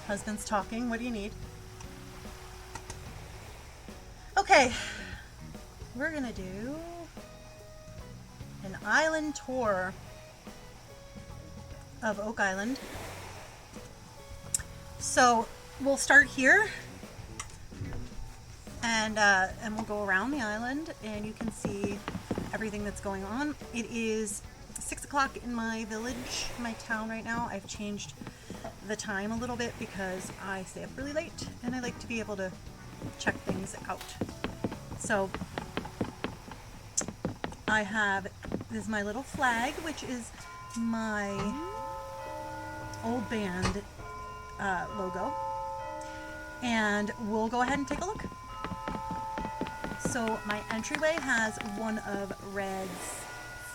Husband's talking. What do you need? Okay. We're gonna do an island tour of Oak Island. So we'll start here and we'll go around the island and you can see everything that's going on. It is 6 o'clock in my village, my town right now. I've changed the time a little bit because I stay up really late and I like to be able to check things out. So I have, this is my little flag, which is my old band logo, and we'll go ahead and take a look. So my entryway has one of Red's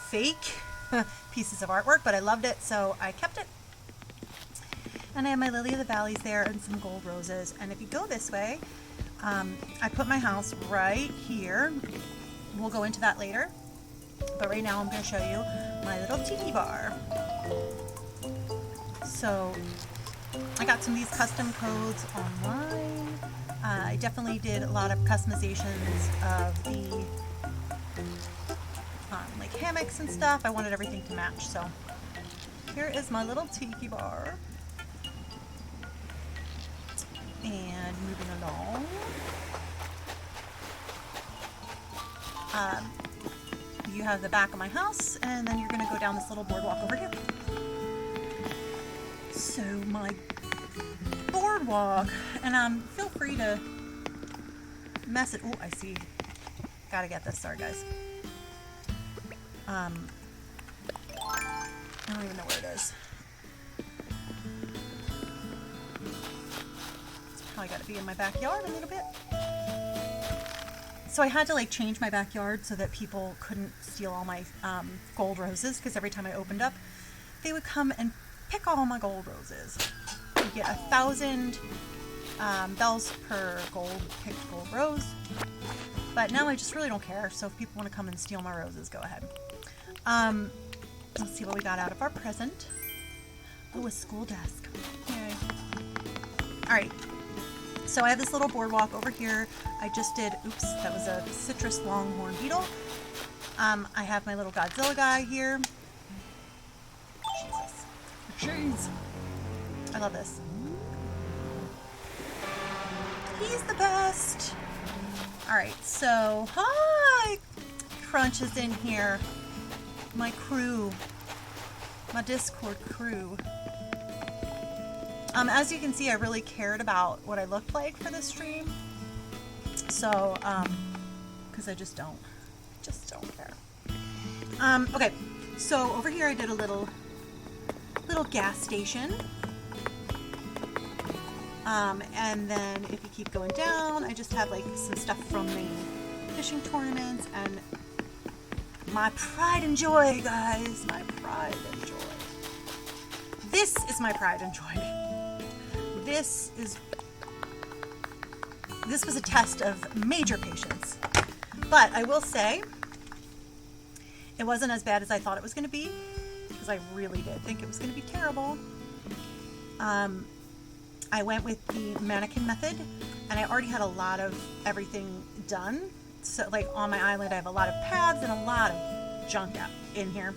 fake pieces of artwork, but I loved it, so I kept it. And I have my Lily of the Valleys there and some gold roses. And if you go this way, I put my house right here. We'll go into that later. But right now I'm going to show you my little Tiki Bar. So I got some of these custom codes online. I definitely did a lot of customizations of the like hammocks and stuff. I wanted everything to match. So here is my little Tiki Bar. And moving along. You have the back of my house, and then you're going to go down this little boardwalk over here. So my boardwalk, and feel free to mess it. Oh, I see. Gotta get this. Sorry, guys. I don't even know where it is. It's probably got to be in my backyard a little bit. So I had to like change my backyard so that people couldn't steal all my gold roses, because every time I opened up, they would come and pick all my gold roses. You get 1,000 bells per picked gold rose. But now I just really don't care. So if people want to come and steal my roses, go ahead. Let's see what we got out of our present. Oh, a school desk. Yay. All right. So I have this little boardwalk over here. I just did, oops, that was a citrus longhorn beetle. I have my little Godzilla guy here. Jesus. Jeez. I love this. He's the best. All right, so, hi! Crunch is in here. My crew. My Discord crew. As you can see, I really cared about what I looked like for this stream. So, because I just don't care. Okay, so over here I did a little gas station. And then if you keep going down, I just have like some stuff from the fishing tournaments and my pride and joy, guys. My pride and joy. This is my pride and joy. This was a test of major patience. But I will say, it wasn't as bad as I thought it was going to be, because I really did think it was going to be terrible. I went with the mannequin method, and I already had a lot of everything done. So, like, on my island, I have a lot of paths and a lot of junk out in here.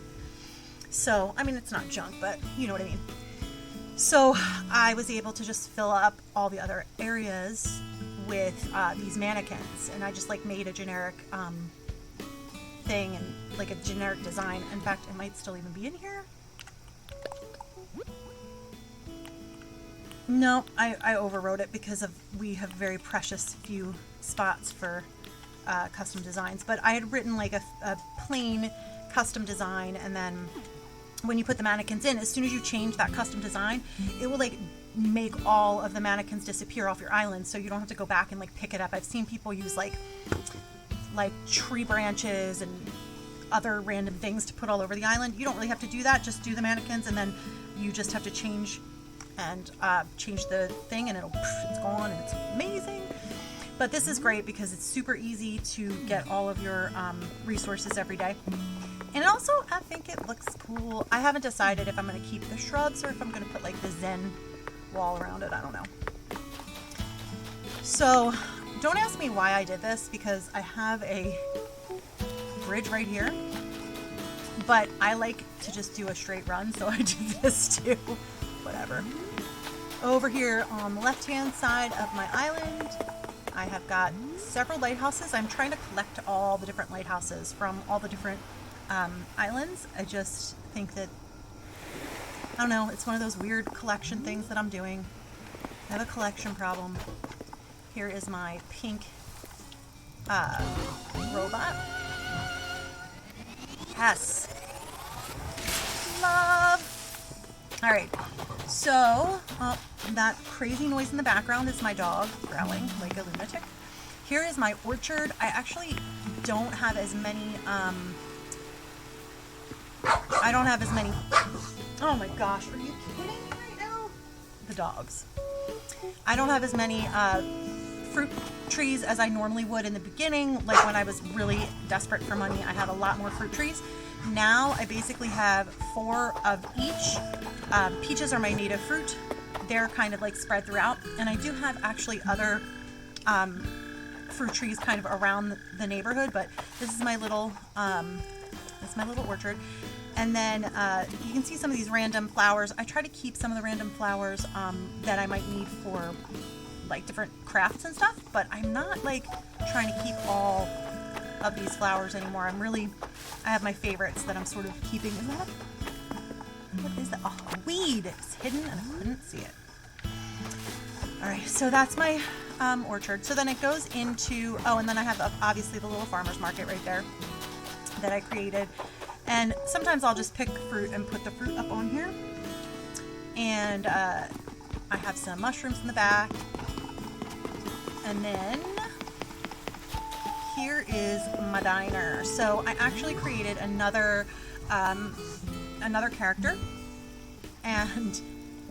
So, I mean, it's not junk, but you know what I mean. So, I was able to just fill up all the other areas with these mannequins, and I just, like, made a generic thing and, like, a generic design. In fact, it might still even be in here. No, I overwrote it because we have very precious few spots for custom designs. But I had written like a plain custom design, and then when you put the mannequins in, as soon as you change that custom design, it will like make all of the mannequins disappear off your island, so you don't have to go back and like pick it up. I've seen people use like tree branches and other random things to put all over the island. You don't really have to do that. Just do the mannequins, and then you just have to change the thing, and it's gone, and it's amazing. But this is great because it's super easy to get all of your resources every day. And also, I think it looks cool. I haven't decided if I'm going to keep the shrubs or if I'm going to put like the Zen wall around it. I don't know. So don't ask me why I did this, because I have a bridge right here, but I like to just do a straight run, so I do this too. Whatever. Over here on the left-hand side of my island, I have got several lighthouses. I'm trying to collect all the different lighthouses from all the different islands. I just think that, I don't know, it's one of those weird collection things that I'm doing. I have a collection problem. Here is my pink robot. Yes. Love. All right. So, that crazy noise in the background is my dog growling like a lunatic. Here is my orchard. I actually don't have as many, oh my gosh, are you kidding me right now? The dogs. I don't have as many fruit trees as I normally would in the beginning. Like when I was really desperate for money, I had a lot more fruit trees. Now I basically have 4 of each. Peaches are my native fruit. They're kind of like spread throughout. And I do have actually other fruit trees kind of around the neighborhood, but this is my little orchard. And then you can see some of these random flowers. I try to keep some of the random flowers that I might need for like different crafts and stuff, but I'm not like trying to keep all of these flowers anymore. I have my favorites that I'm sort of keeping. What is that? Oh, a weed. It's hidden and I couldn't see it. All right, so that's my orchard. So then it goes into, and then I have obviously the little farmer's market right there that I created. And sometimes I'll just pick fruit and put the fruit up on here. And I have some mushrooms in the back. And then here is my diner. So I actually created another character and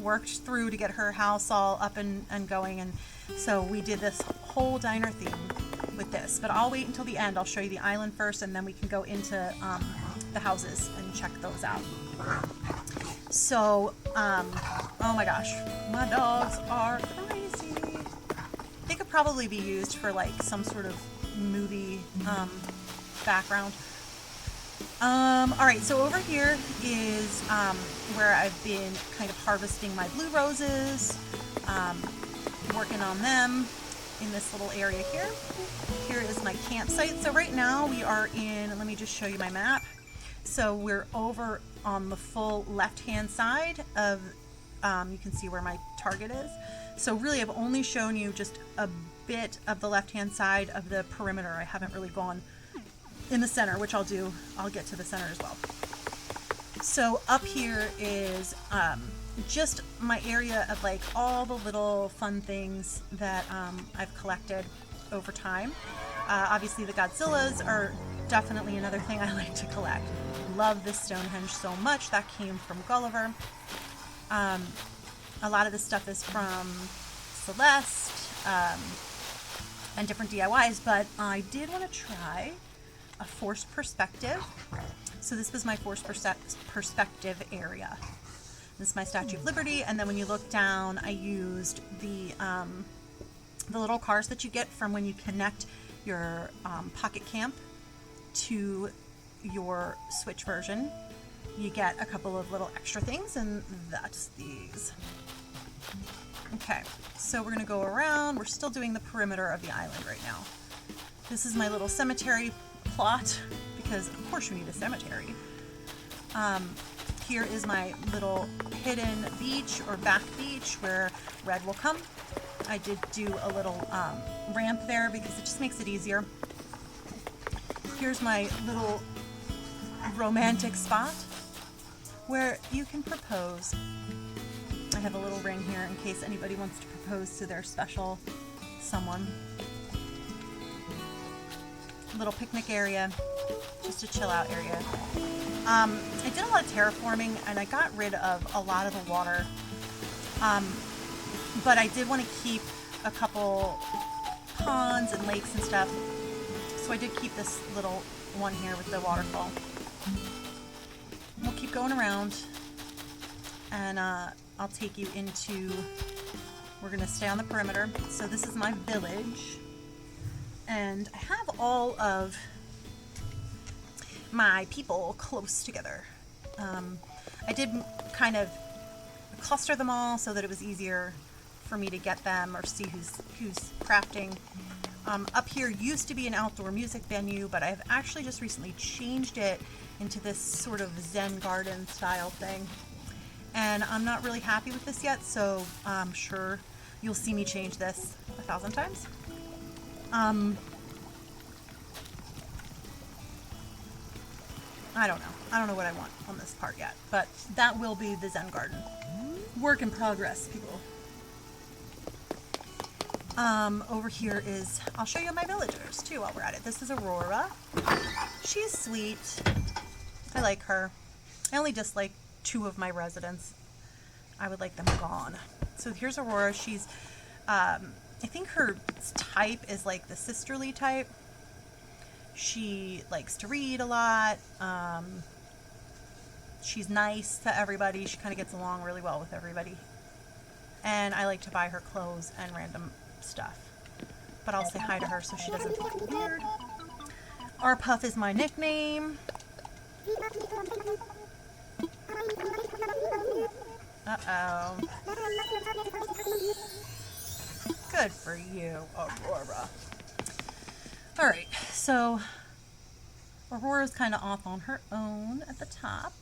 worked through to get her house all up and going. And so we did this whole diner theme with this. But I'll wait until the end. I'll show you the island first, and then we can go into the houses and check those out. So, oh my gosh, my dogs are crazy. They could probably be used for like some sort of movie background. All right, so over here is where I've been kind of harvesting my blue roses, working on them in this little area here. Here is my campsite. So right now we are in, let me just show you my map. So we're over on the full left-hand side of, you can see where my target is. So really I've only shown you just a bit of the left-hand side of the perimeter. I haven't really gone in the center, which I'll do. I'll get to the center as well. So up here is just my area of like all the little fun things that I've collected over time. Obviously the Godzillas are definitely another thing I like to collect. Love this Stonehenge so much. That came from Gulliver. A lot of this stuff is from Celeste and different DIYs, but I did want to try a forced perspective. So this was my forced perspective area. This is my Statue of Liberty, and then when you look down, I used the little cars that you get from when you connect your Pocket Camp to your Switch version. You get a couple of little extra things, and that's these. Okay, so we're gonna go around. We're still doing the perimeter of the island right now. This is my little cemetery plot, because of course you need a cemetery. Here is my little hidden beach or back beach where Red will come. I did do a little ramp there because it just makes it easier. Here's my little romantic spot where you can propose. I have a little ring here in case anybody wants to propose to their special someone. Little picnic area, just a chill out area. I did a lot of terraforming and I got rid of a lot of the water, but I did want to keep a couple ponds and lakes and stuff, so I did keep this little one here with the waterfall. We'll keep going around, and I'll take you into, we're going to stay on the perimeter. So this is my village, and I have all of my people close together. I did kind of cluster them all so that it was easier for me to get them or see who's crafting. Up here used to be an outdoor music venue, but I've actually just recently changed it into this sort of Zen garden style thing. And I'm not really happy with this yet, so I'm sure you'll see me change this 1,000 times. I don't know. I don't know what I want on this part yet, but that will be the Zen garden. Work in progress, people. Over here is, I'll show you my villagers too while we're at it. This is Aurora. She's sweet. I like her. I only dislike 2 of my residents. I would like them gone. So here's Aurora. She's, I think her type is like the sisterly type. She likes to read a lot. She's nice to everybody. She kind of gets along really well with everybody. And I like to buy her clothes and random stuff. But I'll say hi to her so she doesn't think weird. R Puff is my nickname. Uh-oh. Good for you, Aurora. Alright, so Aurora's kind of off on her own at the top.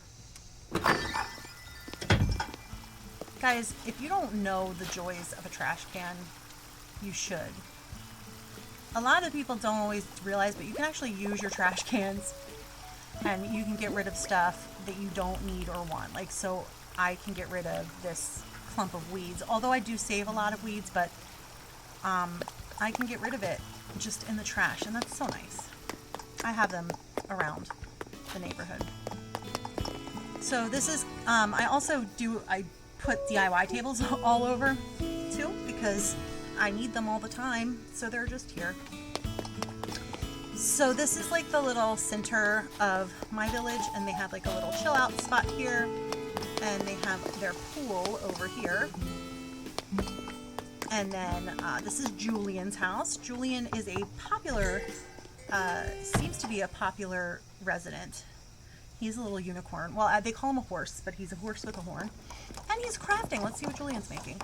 Guys, if you don't know the joys of a trash can, you should. A lot of people don't always realize, but you can actually use your trash cans and you can get rid of stuff that you don't need or want. Like, so I can get rid of this clump of weeds, although I do save a lot of weeds, but I can get rid of it just in the trash, and that's so nice. I have them around the neighborhood. So this is, I put DIY tables all over too, because I need them all the time, so they're just here. So this is like the little center of my village, and they have like a little chill out spot here, and they have their pool over here. And then this is Julian's house. Julian is a popular, seems to be a popular resident. He's a little unicorn. Well, they call him a horse, but he's a horse with a horn. And he's crafting. Let's see what Julian's making.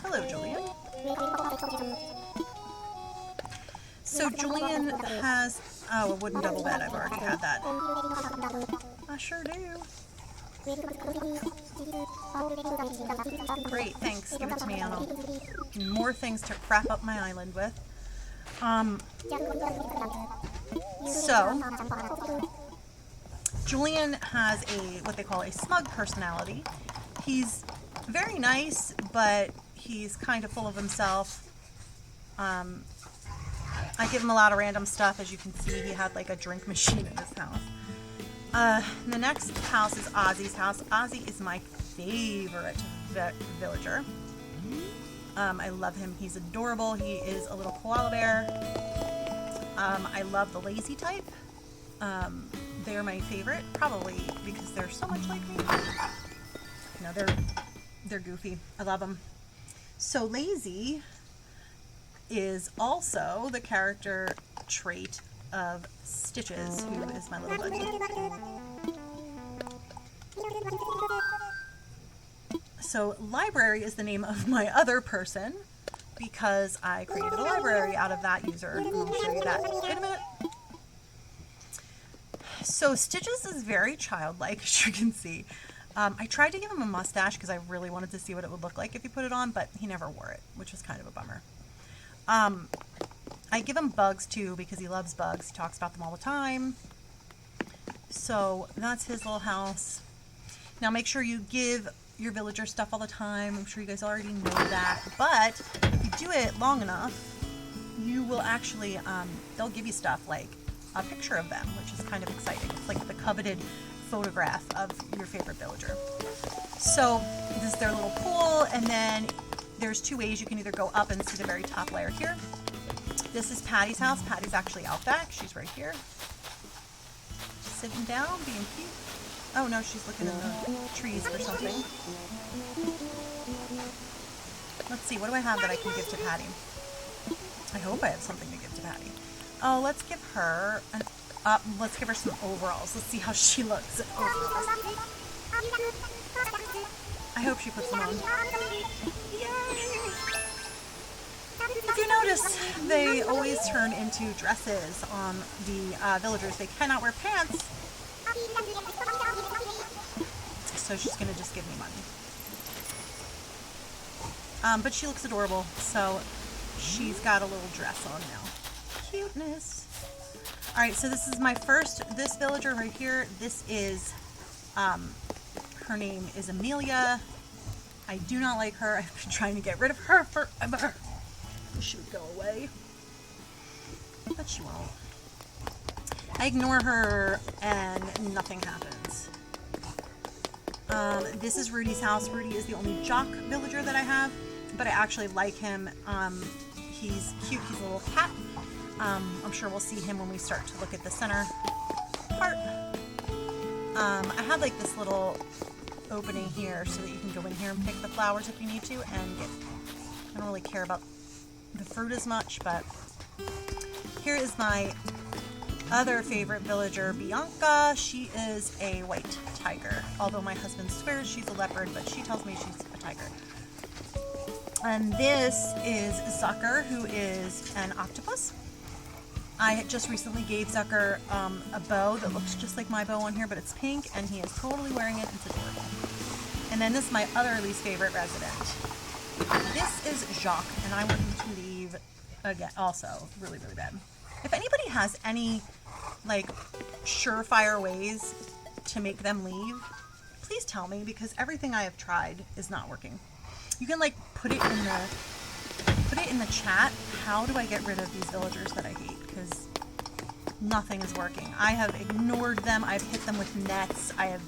Hello, Julian. So Julian has, a wooden double bed. I've already had that. I sure do. Great, thanks. Give it to me, and I'll more things to crap up my island with. So Julian has what they call a smug personality. He's very nice, but he's kind of full of himself. I give him a lot of random stuff. As you can see, he had like a drink machine in his house. The next house is Ozzy's house. Ozzy is my favorite villager. I love him. He's adorable. He is a little koala bear. I love the lazy type. They're my favorite, probably because they're so much like me. No, they're goofy. I love them. So lazy is also the character trait of Stitches, who is my little buddy. So library is the name of my other person because I created a library out of that user, and I'll show you that in a minute. So Stitches is very childlike, as you can see. I tried to give him a mustache because I really wanted to see what it would look like if he put it on, but he never wore it, which was kind of a bummer. I give him bugs too because he loves bugs. He talks about them all the time. So that's his little house. Now make sure you give your villager stuff all the time. I'm sure you guys already know that. But if you do it long enough, you will actually, they'll give you stuff like a picture of them, which is kind of exciting. It's like the coveted photograph of your favorite villager. So this is their little pool, and then there's 2 ways you can either go up and see the very top layer here. This is Patty's house. Patty's actually out back. She's right here. Sitting down, being cute. Oh no, she's looking in the trees for something. Let's see, what do I have that I can give to Patty? I hope I have something to give to Patty. Oh, let's give her an let's give her some overalls. Let's see how she looks in overalls. I hope she puts them on. Yay! If you notice, they always turn into dresses on the villagers. They cannot wear pants. So she's going to just give me money. But she looks adorable, so she's got a little dress on now. Cuteness. Alright, so this is my this villager right here. This is, her name is Amelia. I do not like her. I've been trying to get rid of her forever. She would go away. But she won't. I ignore her and nothing happens. This is Rudy's house. Rudy is the only jock villager that I have, but I actually like him. He's cute. He's a little cat. I'm sure we'll see him when we start to look at the center part. I have like this little opening here so that you can go in here and pick the flowers if you need to and get, I don't really care about the fruit as much, but here is my other favorite villager, Bianca. She is a white tiger, although my husband swears she's a leopard, but she tells me she's a tiger. And this is Zucker, who is an octopus. I just recently gave Zucker a bow that looks just like my bow on here, but it's pink, and he is totally wearing it. It's adorable. And then this is my other least favorite resident. This is Jacques, and I want him to leave again. Also, really, really bad. If anybody has any, like, surefire ways to make them leave, please tell me, because everything I have tried is not working. You can, like, put it in the chat. How do I get rid of these villagers that I hate? Because nothing is working. I have ignored them. I've hit them with nets. I have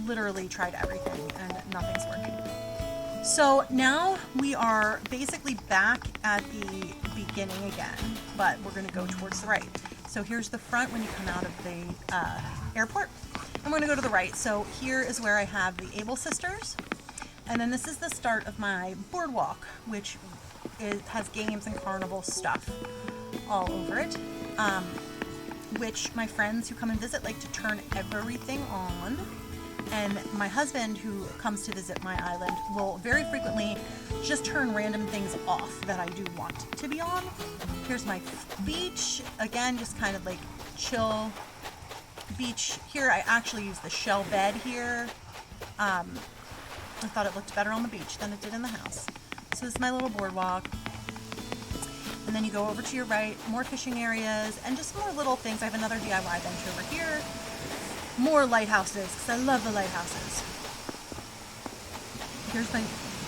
literally tried everything, and nothing's working. So now we are basically back at the beginning again, but we're going to go towards the right. So here's the front when you come out of the airport. I'm going to go to the right. So here is where I have the Able Sisters. And then this is the start of my boardwalk, which has games and carnival stuff all over it, which my friends who come and visit like to turn everything on. And my husband, who comes to visit my island, will very frequently just turn random things off that I do want to be on. Here's my beach. Again, just kind of like chill beach. Here I actually use the shell bed here. I thought it looked better on the beach than it did in the house. So this is my little boardwalk. And then you go over to your right, more fishing areas, and just more little things. I have another DIY bench over here. More lighthouses, because I love the lighthouses. Here's my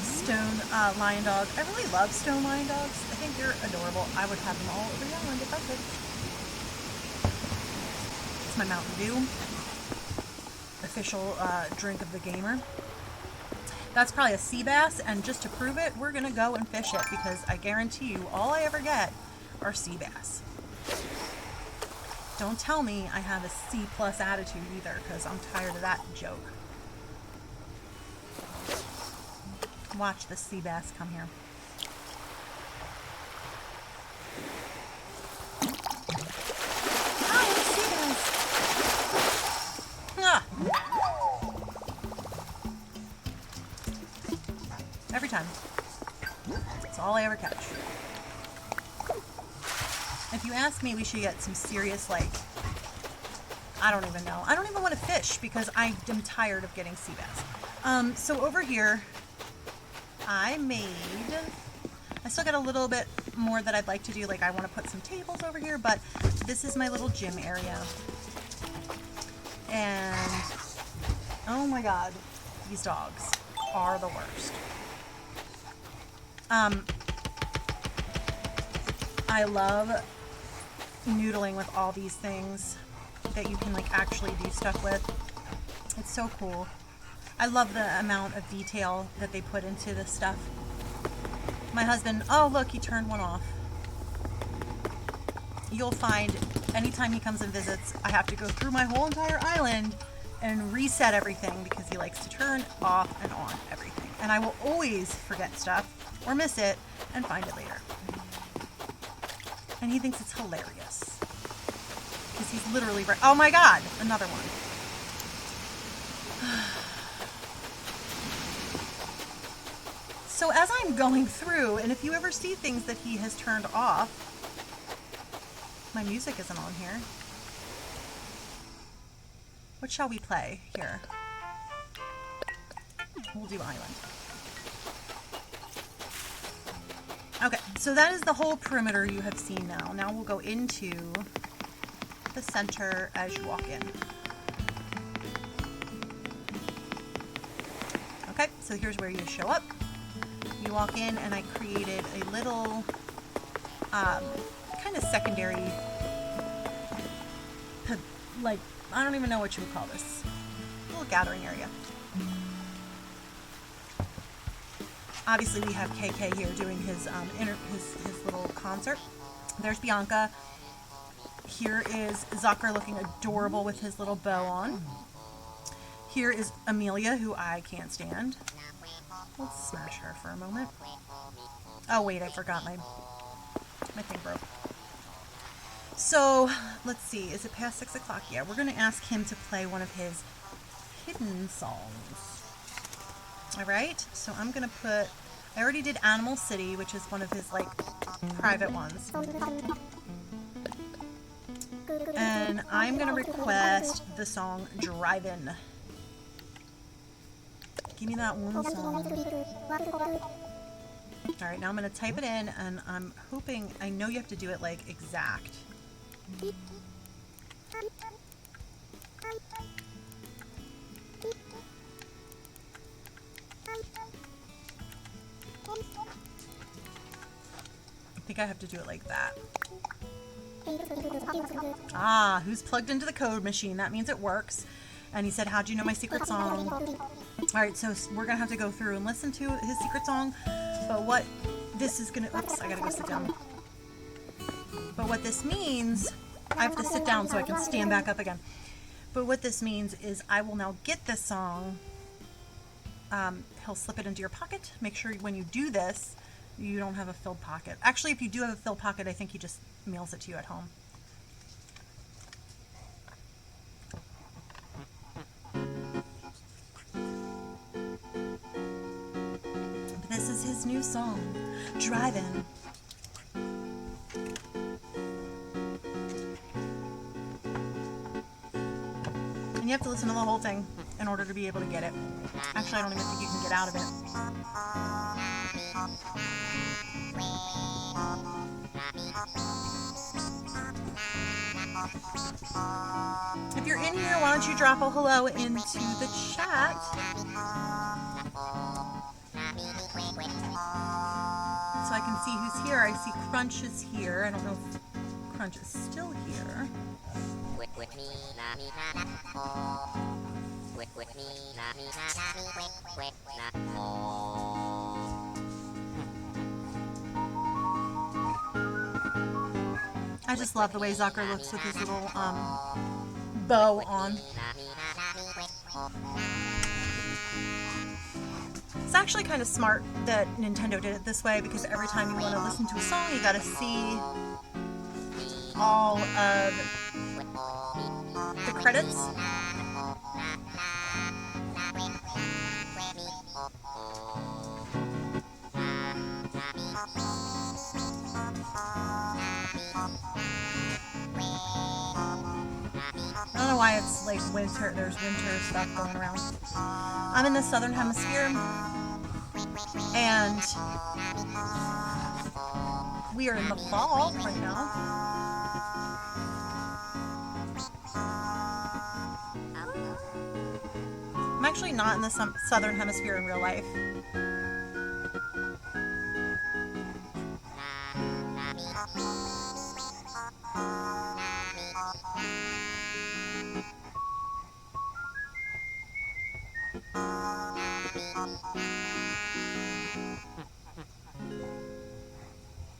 stone lion dog. I really love stone lion dogs. I think they're adorable. I would have them all over the island if I could. It's my Mountain Dew. Official drink of the gamer. That's probably a sea bass, and just to prove it, we're going to go and fish it, because I guarantee you all I ever get are sea bass. Don't tell me I have a C+ attitude either, because I'm tired of that joke. Watch the sea bass come here. Oh, sea bass! Ah! Every time. That's all I ever catch. If you ask me, we should get some serious, like, I don't even know. I don't even want to fish because I am tired of getting sea bass. So over here, I still got a little bit more that I'd like to do. Like, I want to put some tables over here, but this is my little gym area. And, oh my God, these dogs are the worst. I love noodling with all these things that you can like actually do stuff with. It's so cool. I love the amount of detail that they put into this stuff. My husband, oh look, he turned one off. You'll find anytime he comes and visits, I have to go through my whole entire island and reset everything because he likes to turn off and on everything. And I will always forget stuff or miss it and find it later. And he thinks it's hilarious because he's literally right. Oh my God, another one. So as I'm going through, and if you ever see things that he has turned off, my music isn't on here. What shall we play here? We'll do Island. Okay, so that is the whole perimeter you have seen now. Now we'll go into the center as you walk in. Okay, so here's where you show up. You walk in, and I created a little kind of secondary, like, I don't even know what you would call this, little gathering area. Obviously, we have KK here doing his little concert. There's Bianca. Here is Zucker looking adorable with his little bow on. Here is Amelia, who I can't stand. Let's smash her for a moment. Oh wait, I forgot my thing broke. So, let's see. Is it past 6 o'clock? Yeah, we're going to ask him to play one of his hidden songs. Alright, so I'm going to put... I already did Animal City, which is one of his, like, private ones. And I'm going to request the song Drivin'. Give me that one song. Alright, now I'm going to type it in, and I'm hoping... I know you have to do it, like, exact. I think I have to do it like that. Ah, who's plugged into the code machine? That means it works. And he said, how'd you know my secret song? Alright, so we're going to have to go through and listen to his secret song. But what this is going to... Oops, I got to go sit down. But what this means... I have to sit down so I can stand back up again. But what this means is I will now get this song. He'll slip it into your pocket. Make sure when you do this, you don't have a filled pocket. Actually, if you do have a filled pocket, I think he just mails it to you at home. But this is his new song, Drivin'. And you have to listen to the whole thing in order to be able to get it. Actually, I don't even think you can get out of it. If you're in here, why don't you drop a hello into the chat? So I can see who's here. I see Crunch is here. I don't know if Crunch is still here. I just love the way Zucker looks with his little bow on. It's actually kind of smart that Nintendo did it this way, because every time you want to listen to a song, you got to see all of the credits. I don't know why it's like winter, there's winter stuff going around. I'm in the southern hemisphere, and we are in the fall right now. I'm actually not in the southern hemisphere in real life.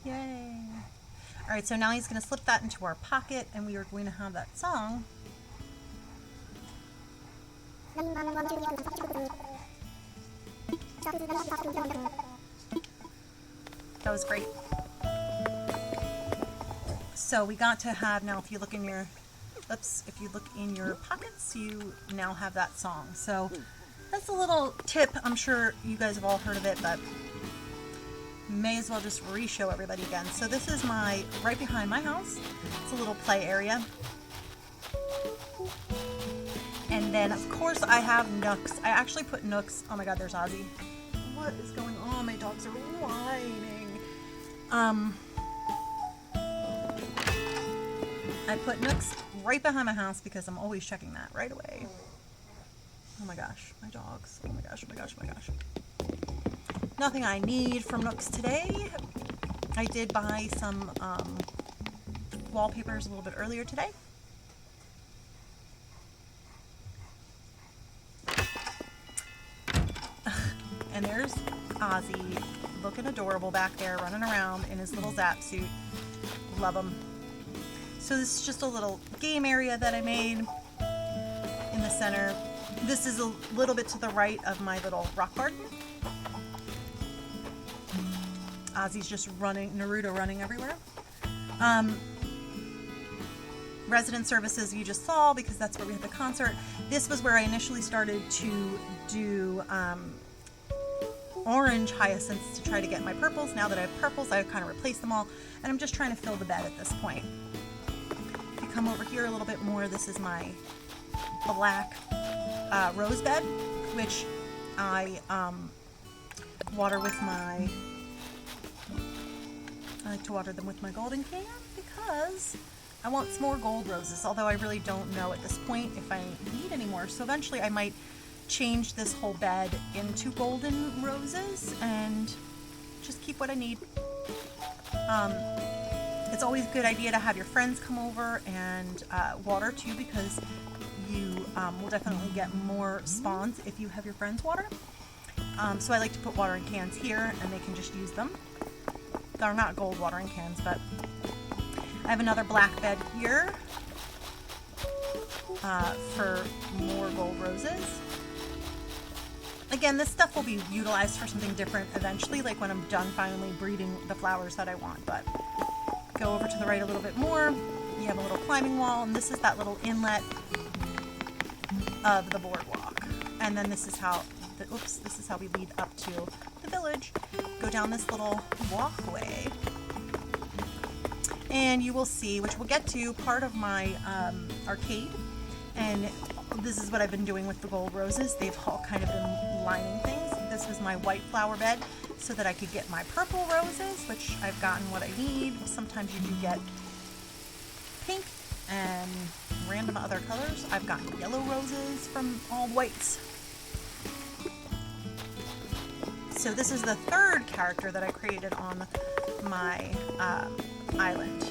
Yay. Alright, so now he's going to slip that into our pocket, and we are going to have that song That was great. So we got to have, now if you look in your, if you look in your pockets, you now have that song. So that's a little tip. I'm sure you guys have all heard of it, but may as well just re-show everybody again. So this is my, right behind my house. It's a little play area. And then of course I have nooks. I actually put nooks, oh my god, there's Ozzy. What is going on? My dogs are whining. I put nooks right behind my house because I'm always checking that right away. Oh my gosh, my dogs. Oh my gosh, oh my gosh, oh my gosh. Nothing I need from nooks today. I did buy some wallpapers a little bit earlier today. And there's Ozzy looking adorable back there, running around in his little Zap suit. Love him. So this is just a little game area that I made in the center. This is a little bit to the right of my little rock garden. Ozzy's just running, Naruto running everywhere. Resident services you just saw because that's where we had the concert. This was where I initially started to do orange hyacinths to try to get my purples. Now that I have purples, I've kind of replaced them all, and I'm just trying to fill the bed at this point. If you come over here a little bit more, this is my black rose bed, which I water with my, I like to water them with my golden can because I want some more gold roses, although I really don't know at this point if I need any more. So eventually I might change this whole bed into golden roses and just keep what I need. It's always a good idea to have your friends come over and water too, because you will definitely get more spawns if you have your friends water. So I like to put watering cans here and they can just use them. They're not gold watering cans, but I have another black bed here for more gold roses. Again, this stuff will be utilized for something different eventually, like when I'm done finally breeding the flowers that I want. But go over to the right a little bit more. You have a little climbing wall, and this is that little inlet of the boardwalk. And then this is how, this is how we lead up to the village. Go down this little walkway, and you will see, which we'll get to, part of my arcade. And this is what I've been doing with the gold roses. They've all kind of been lining things. This was my white flower bed so that I could get my purple roses, which I've gotten what I need. Sometimes you do get pink and random other colors. I've gotten yellow roses from all whites. So this is the third character that I created on my island.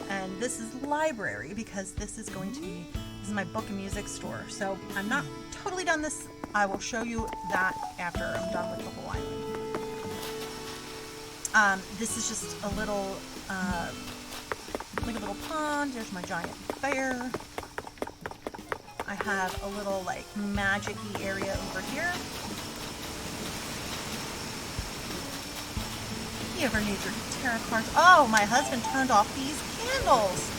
And this is library, because this is going to be, this is my book and music store. So I'm not totally done this. I will show you that after I'm done with the whole island. This is just a little, like a little pond. There's my giant bear. I have a little like magic-y area over here. You ever need your tarot cards? Oh, my husband turned off these candles.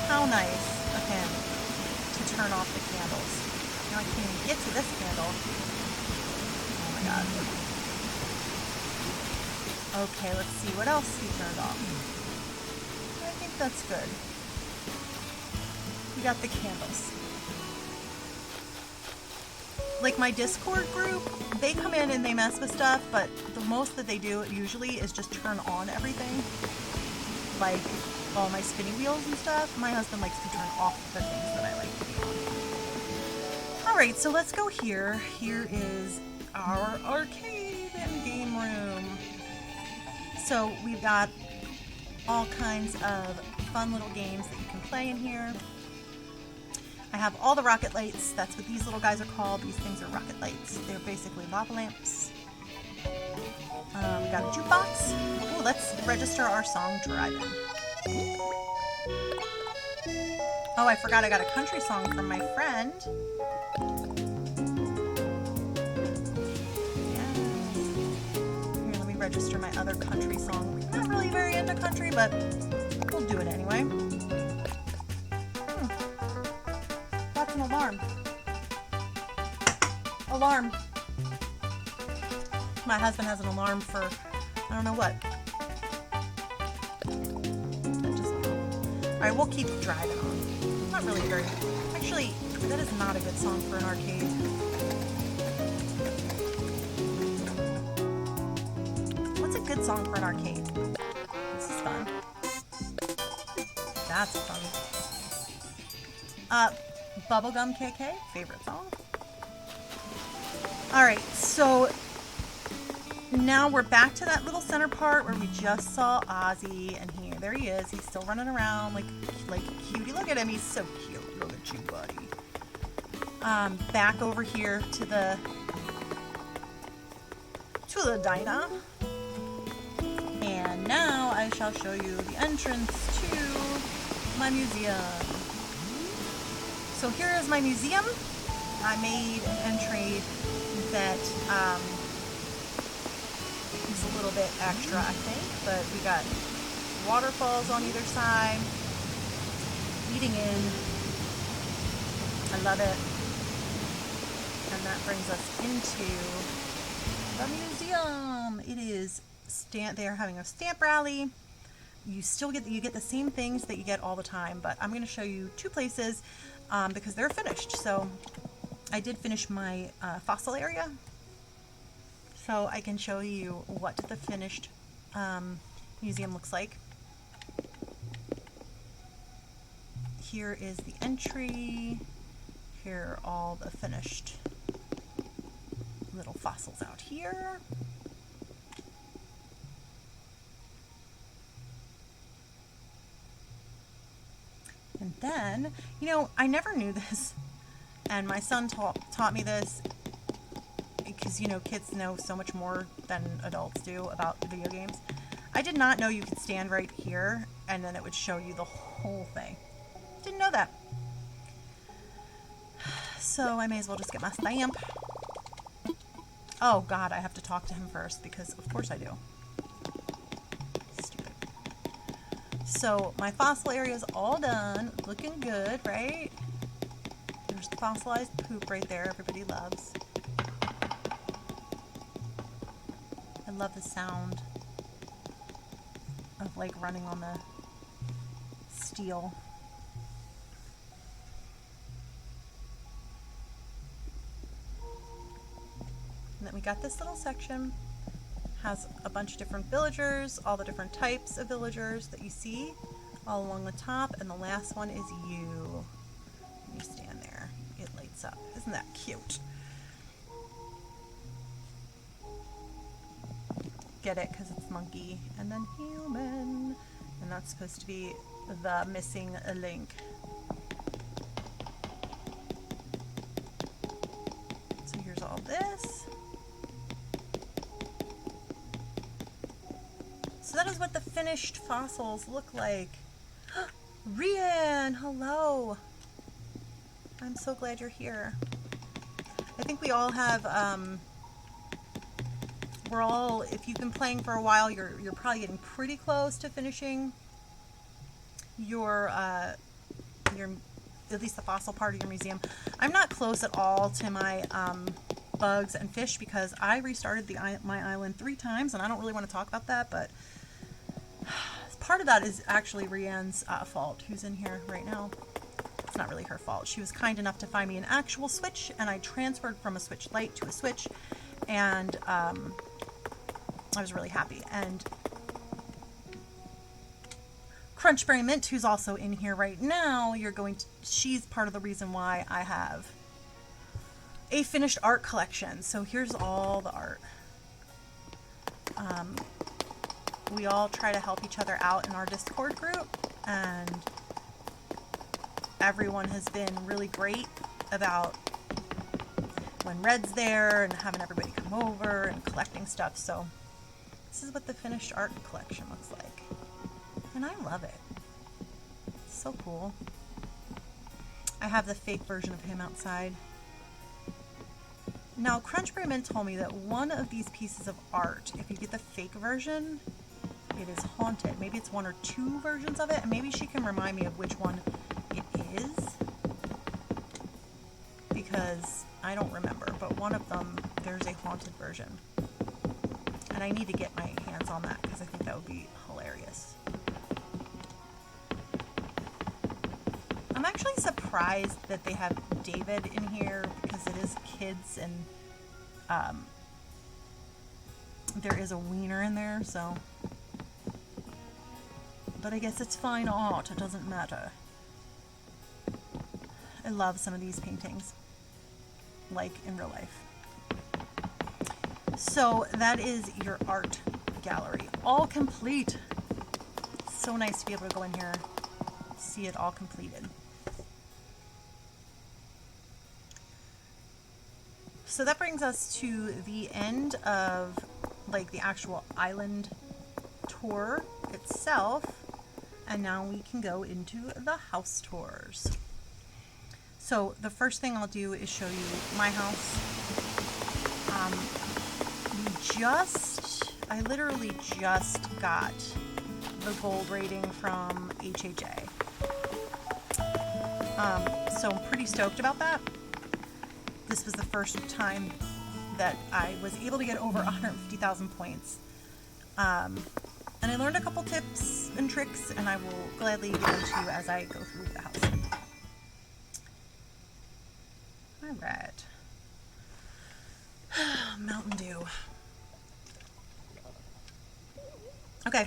How nice of him to turn off the candles. Now I can't even get to this candle. Oh my god. Okay, let's see what else he turned off. I think that's good. We got the candles. Like my Discord group, they come in and they mess with stuff, but the most that they do usually is just turn on everything. Like all my spinning wheels and stuff. My husband likes to turn off the things that I like to be on. Alright, so let's go here. Here is our arcade and game room. So we've got all kinds of fun little games that you can play in here. I have all the rocket lights. That's what these little guys are called. These things are rocket lights. They're basically lava lamps. We got a jukebox. Oh, let's register our song Driving. Oh, I forgot I got a country song from my friend. register my other country song. I'm not really very into country, but we'll do it anyway. That's an alarm. Alarm. My husband has an alarm for, I don't know what. Alright, we'll keep driving on. Not really very... Actually, that is not a good song for an arcade. What's a good song for an arcade? This is fun. That's fun. Bubblegum KK, favorite song. Alright, so now we're back to that little center part where we just saw Ozzy, and there he is. He's still running around like cutie. Look at him, he's so cute. Look at you, buddy. Back over here to the diner. And now I shall show you the entrance to my museum. So here is my museum. I made an entry that is a little bit extra, I think, but we got waterfalls on either side, leading in. I love it. And that brings us into the museum. It is they are having a stamp rally. You get the same things that you get all the time, but I'm going to show you two places because they're finished. So I did finish my fossil area, so I can show you what the finished museum looks like. Here is the entry. Here are all the finished little fossils out here. And then, I never knew this, and my son taught me this, because, kids know so much more than adults do about video games. I did not know you could stand right here, and then it would show you the whole thing. Didn't know that. So I may as well just get my stamp. Oh God, I have to talk to him first, because of course I do. Stupid. So my fossil area is all done. Looking good, right? There's the fossilized poop right there everybody loves. I love the sound of running on the steel. And then we got this little section, has a bunch of different villagers, all the different types of villagers that you see all along the top, and the last one is you. You stand there, it lights up. Isn't that cute? Get it? Because it's monkey, and then human, and that's supposed to be the missing link. So here's all this. So that is what the finished fossils look like. Rian, hello. I'm so glad you're here. I think we all have, if you've been playing for a while, you're probably getting pretty close to finishing your, at least the fossil part of your museum. I'm not close at all to my, bugs and fish, because I restarted my island 3 times, and I don't really want to talk about that, but part of that is actually Rianne's fault, who's in here right now. It's not really her fault. She was kind enough to find me an actual Switch, and I transferred from a Switch Lite to a Switch, and I was really happy. And Crunchberry Mint, who's also in here right now, she's part of the reason why I have a finished art collection. So here's all the art. We all try to help each other out in our Discord group, and everyone has been really great about when Red's there and having everybody come over and collecting stuff. So this is what the finished art collection looks like, and I love it. It's so cool. I have the fake version of him outside. Now, Crunchberry Mint told me that one of these pieces of art, if you get the fake version, it is haunted. Maybe it's one or two versions of it, and maybe she can remind me of which one it is, because I don't remember, but one of them, there's a haunted version. And I need to get my hands on that because I think that would be hilarious. I'm actually surprised that they have David in here because it is kids, and there is a wiener in there, so. But I guess it's fine art, it doesn't matter. I love some of these paintings, like in real life. So that is your art gallery, all complete. So nice to be able to go in here, see it all completed. So that brings us to the end of like the actual island tour itself, and now we can go into the house tours. So the first thing I'll do is show you my house. I literally just got the gold rating from HHA. So I'm pretty stoked about that. This was the first time that I was able to get over 150,000 points. And I learned a couple tips and tricks, and I will gladly give them to you as I go through the house. All right. Mountain Dew. Okay,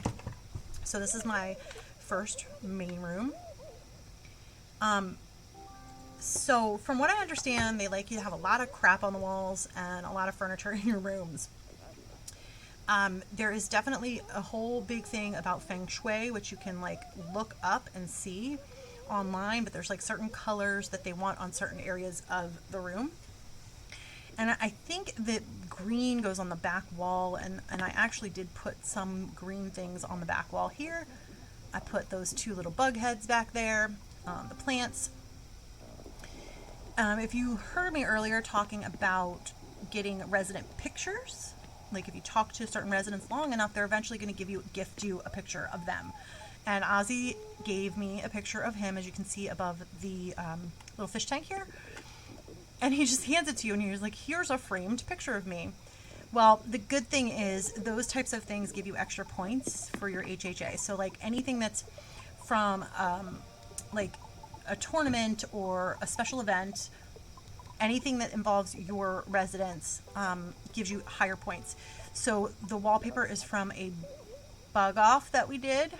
so this is my first main room. So from what I understand, they like you to have a lot of crap on the walls and a lot of furniture in your rooms. There is definitely a whole big thing about feng shui, which you can like look up and see online, but there's like certain colors that they want on certain areas of the room. And I think that green goes on the back wall, and I actually did put some green things on the back wall here. I put those two little bug heads back there, the plants. If you heard me earlier talking about getting resident pictures, like if you talk to certain residents long enough, they're eventually going to gift you a picture of them. And Ozzy gave me a picture of him, as you can see above the little fish tank here. And he just hands it to you, and he's like, here's a framed picture of me. Well, the good thing is those types of things give you extra points for your HHA. So like anything that's from like a tournament or a special event, anything that involves your residents gives you higher points. So the wallpaper is from a bug off that we did.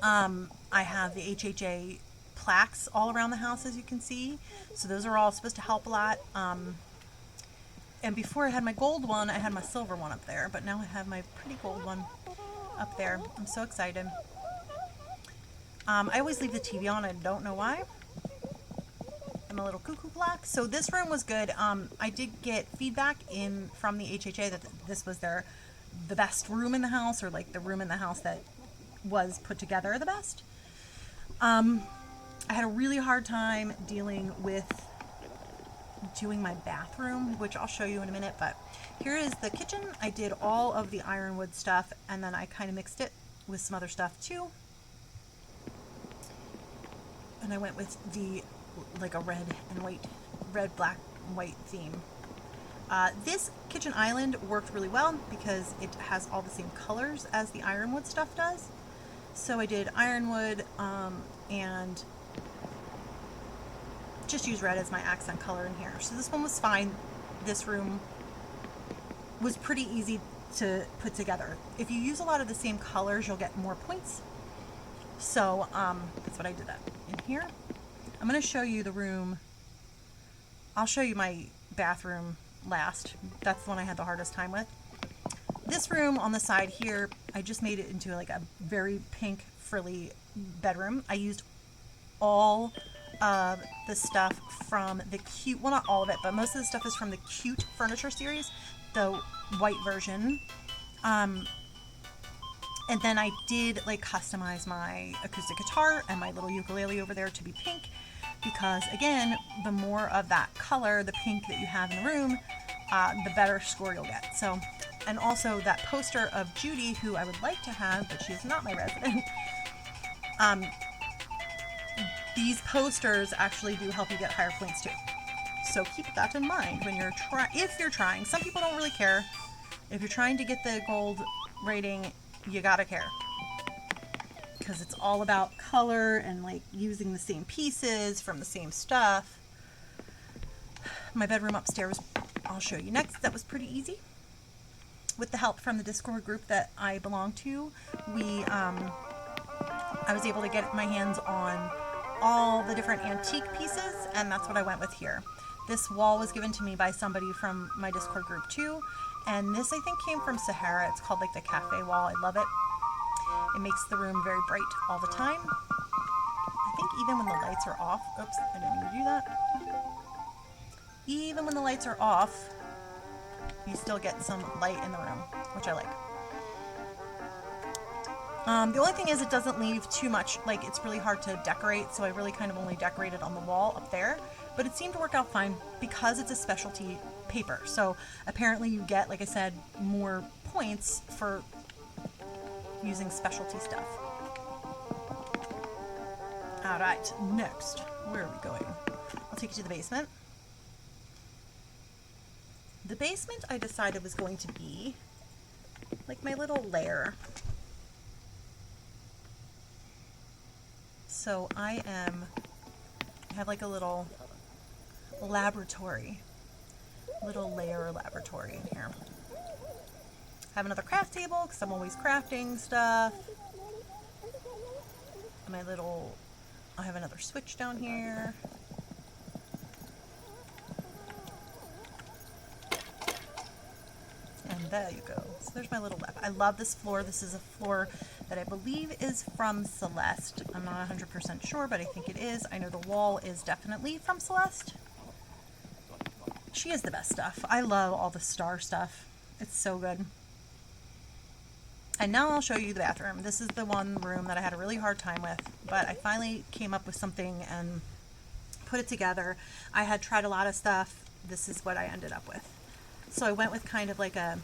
I have the HHA plaques all around the house, as you can see. So those are all supposed to help a lot. And before I had my gold one, I had my silver one up there, but now I have my pretty gold one up there. I'm so excited. I always leave the TV on. I don't know why. I'm a little cuckoo clock. So this room was good. I did get feedback from the HHA that this was the best room in the house, or like the room in the house that was put together the best. I had a really hard time dealing with doing my bathroom, which I'll show you in a minute, but here is the kitchen. I did all of the ironwood stuff, and then I kind of mixed it with some other stuff too. And I went with like a red, black, and white theme. This kitchen island worked really well because it has all the same colors as the ironwood stuff does. So I did ironwood and just use red as my accent color in here. So this one was fine. This room was pretty easy to put together. If you use a lot of the same colors, you'll get more points. So that's what I did that in here. I'm going to show you the room. I'll show you my bathroom last. That's the one I had the hardest time with. This room on the side here, I just made it into like a very pink frilly bedroom. I used all of the stuff from the cute, well, not all of it, but most of the stuff is from the Cute Furniture series, the white version. And then I did like customize my acoustic guitar and my little ukulele over there to be pink. because again, the more of that color, the pink that you have in the room, the better score you'll get. So, and also that poster of Judy, who I would like to have, but she is not my resident. These posters actually do help you get higher points too. So keep that in mind when if you're trying. Some people don't really care. If you're trying to get the gold rating, you gotta care. Because it's all about color and like using the same pieces from the same stuff. My bedroom upstairs, I'll show you next. That was pretty easy. With the help from the Discord group that I belong to, I was able to get my hands on all the different antique pieces, and that's what I went with here. This wall was given to me by somebody from my Discord group too, and this I think came from Sahara. It's called like the cafe wall. I love it. It makes the room very bright all the time. I think even when the lights are off, oops, I didn't mean to do that. Even when the lights are off, you still get some light in the room, which I like. The only thing is it doesn't leave too much, like it's really hard to decorate, so I really kind of only decorated on the wall up there, but it seemed to work out fine because it's a specialty paper. So apparently you get, like I said, more points for using specialty stuff. All right, next, where are we going? I'll take you to the basement. The basement I decided was going to be like my little lair. So I have like a little laboratory, little lair laboratory in here. I have another craft table because I'm always crafting stuff. I have another switch down here. And there you go. So there's my little lab. I love this floor. This is a floor that I believe is from Celeste. I'm not 100% sure, but I think it is. I know the wall is definitely from Celeste. She has the best stuff. I love all the star stuff. It's so good. And now I'll show you the bathroom. This is the one room that I had a really hard time with, but I finally came up with something and put it together. I had tried a lot of stuff. This is what I ended up with. So I went with kind of like a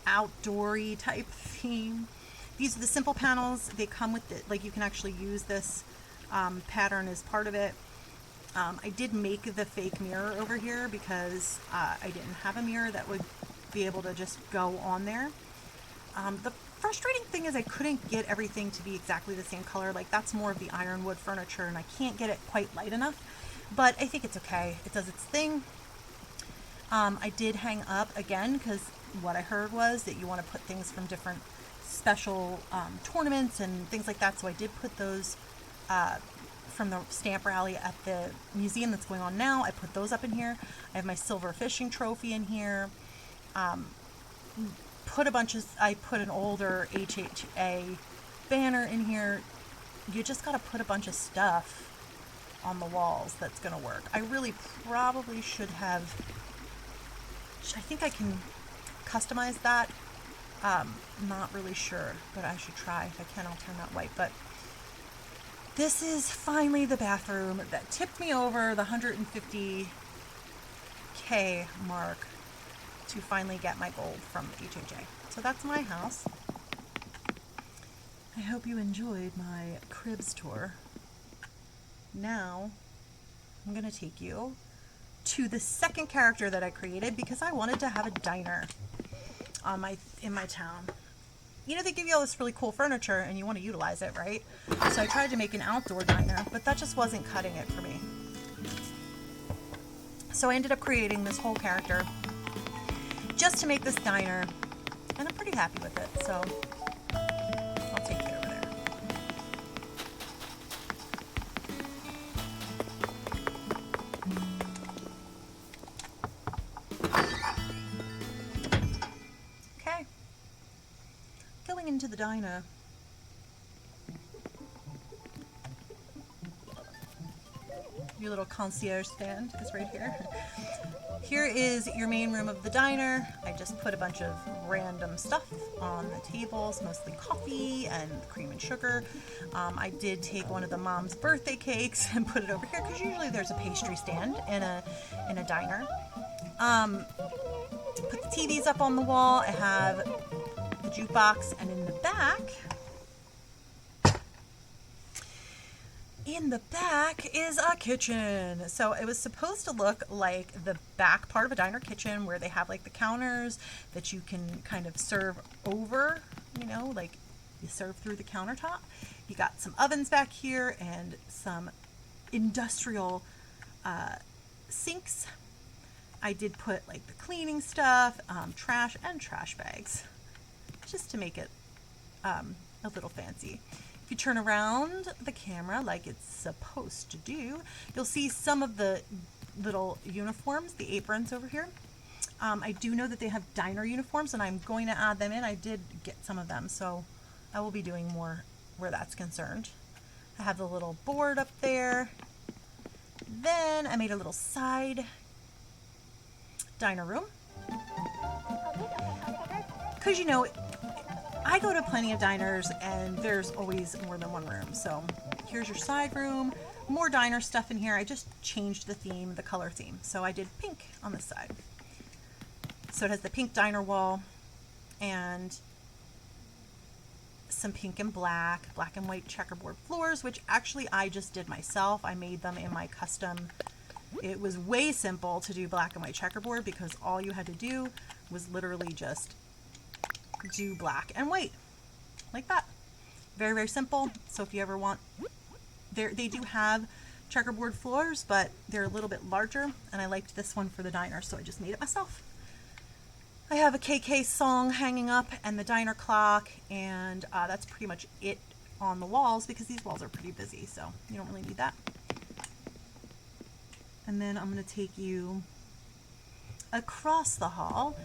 outdoory type theme. These are the simple panels. They come with it, like you can actually use this pattern as part of it. I did make the fake mirror over here because I didn't have a mirror that would be able to just go on there. The frustrating thing is I couldn't get everything to be exactly the same color. Like that's more of the ironwood furniture and I can't get it quite light enough, but I think it's okay. It does its thing. I did hang up again because what I heard was that you want to put things from different special tournaments and things like that. So I did put those from the stamp rally at the museum that's going on now. I put those up in here. I have my silver fishing trophy in here. I put an older HHA banner in here. You just got to put a bunch of stuff on the walls that's going to work. I really probably should have, I think I can customize that. Not really sure, but I should try. If I can, I'll turn that white. But this is finally the bathroom that tipped me over the 150K mark to finally get my gold from HHA. So that's my house. I hope you enjoyed my cribs tour. Now, I'm going to take you to the second character that I created because I wanted to have a diner in my town. You know, they give you all this really cool furniture and you want to utilize it, right? So I tried to make an outdoor diner, but that just wasn't cutting it for me. So I ended up creating this whole character just to make this diner, and I'm pretty happy with it. So I'll take you over there. Okay. Going into the diner. Your little concierge stand is right here. Here is your main room of the diner. I just put a bunch of random stuff on the tables, mostly coffee and cream and sugar. I did take one of the mom's birthday cakes and put it over here because usually there's a pastry stand in a diner. Put the TVs up on the wall. I have the jukebox, and in the back is a kitchen. So it was supposed to look like the back part of a diner kitchen where they have like the counters that you can kind of serve over, you know, like you serve through the countertop. You got some ovens back here and some industrial sinks. I did put like the cleaning stuff, trash and trash bags, just to make it a little fancy. If you turn around the camera like it's supposed to do, you'll see some of the little uniforms, the aprons over here. I do know that they have diner uniforms and I'm going to add them in. I did get some of them, so I will be doing more where that's concerned. I have the little board up there. Then I made a little side diner room. Because, you know, I go to plenty of diners and there's always more than one room. So here's your side room, more diner stuff in here. I just changed the theme, the color theme. So I did pink on this side. So it has the pink diner wall and some pink and black and white checkerboard floors, which actually I just did myself. I made them in my custom. It was way simple to do black and white checkerboard because all you had to do was literally just do black and white like that. Very, very simple. So if you ever want, they do have checkerboard floors, but they're a little bit larger and I liked this one for the diner, so I just made it myself. I have a KK song hanging up and the diner clock, and that's pretty much it on the walls because these walls are pretty busy, so you don't really need that. And then I'm going to take you across the hall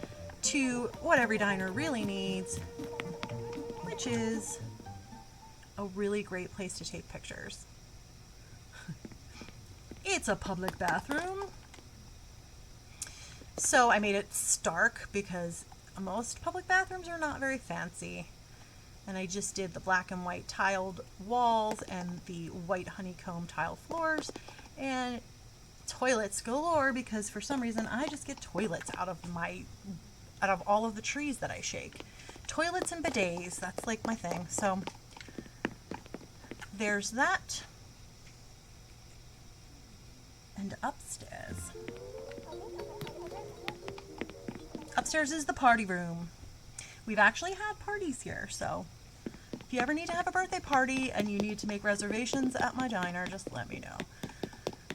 to what every diner really needs, which is a really great place to take pictures. It's a public bathroom. So I made it stark because most public bathrooms are not very fancy. And I just did the black and white tiled walls and the white honeycomb tile floors and toilets galore because for some reason I just get toilets out of all of the trees that I shake. Toilets and bidets, that's like my thing. So there's that. And upstairs. Upstairs is the party room. We've actually had parties here, so if you ever need to have a birthday party and you need to make reservations at my diner, just let me know.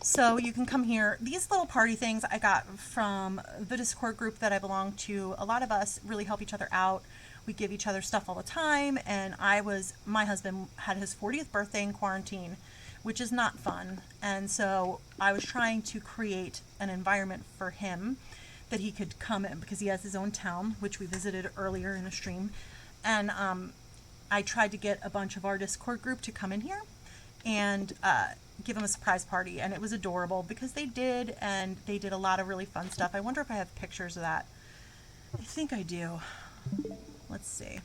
So you can come here. These little party things I got from the Discord group that I belong to. A lot of us really help each other out. We give each other stuff all the time, and my husband had his 40th birthday in quarantine, which is not fun. And so I was trying to create an environment for him that he could come in because he has his own town, which we visited earlier in the stream. And I tried to get a bunch of our Discord group to come in here and give him a surprise party. And it was adorable because they did a lot of really fun stuff. I wonder if I have pictures of that. I think I do. Let's see.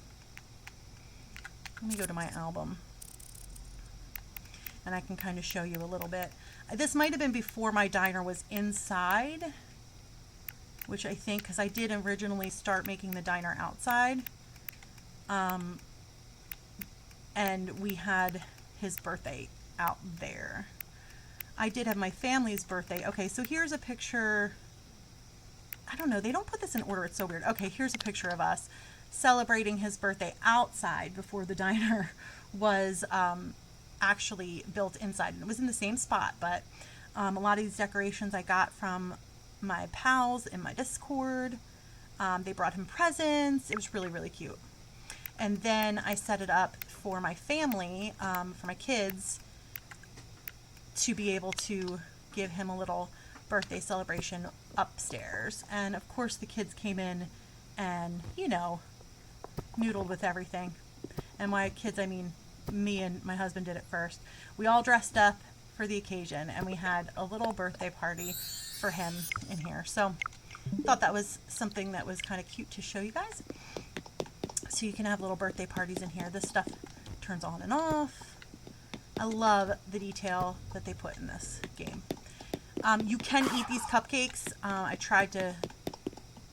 Let me go to my album. And I can kind of show you a little bit. This might have been before my diner was inside, which I think, because I did originally start making the diner outside. And we had his birthday out there. I did have my family's birthday. Okay, so here's a picture. I don't know, they don't put this in order, it's so weird. Okay, here's a picture of us celebrating his birthday outside before the diner was actually built inside. And it was in the same spot, but a lot of these decorations I got from my pals in my Discord. They brought him presents. It was really, really cute. And then I set it up for my family, for my kids, to be able to give him a little birthday celebration upstairs. And of course the kids came in and, you know, noodled with everything. And my kids, I mean, me and my husband did it first. We all dressed up for the occasion and we had a little birthday party for him in here. So Thought that was something that was kind of cute to show you guys. So you can have little birthday parties in here. This stuff turns on and off. I love the detail that they put in this game. You can eat these cupcakes. I tried to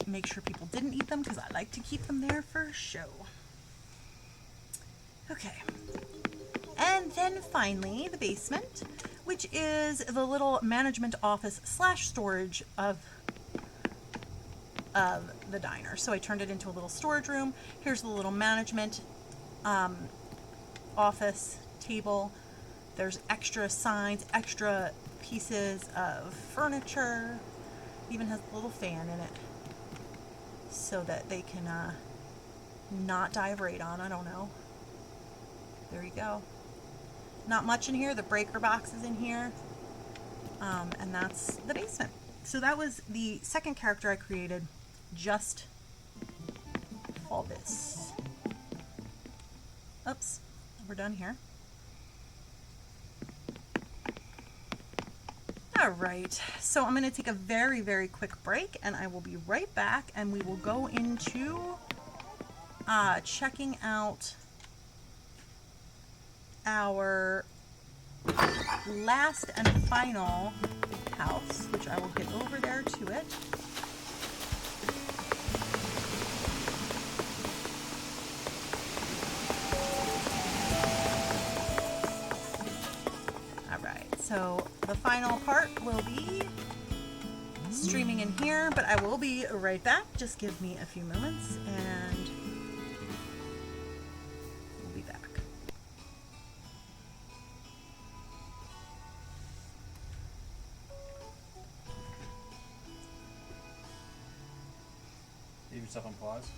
make sure people didn't eat them because I like to keep them there for show. Okay. And then finally, the basement, which is the little management office / storage of the diner. So I turned it into a little storage room. Here's the little management office table. There's extra signs, extra pieces of furniture. Even has a little fan in it so that they can not die of radon. I don't know. There you go. Not much in here. The breaker box is in here. And that's the basement. So that was the second character I created just for this. Oops, we're done here. All right, so I'm going to take a very, very quick break, and I will be right back, and we will go into checking out our last and final house, which I will get over there to it. So the final part will be streaming in here, but I will be right back. Just give me a few moments and we'll be back. Leave yourself on pause.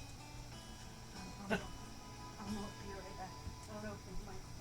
I'll be right back. I don't know if the microphone's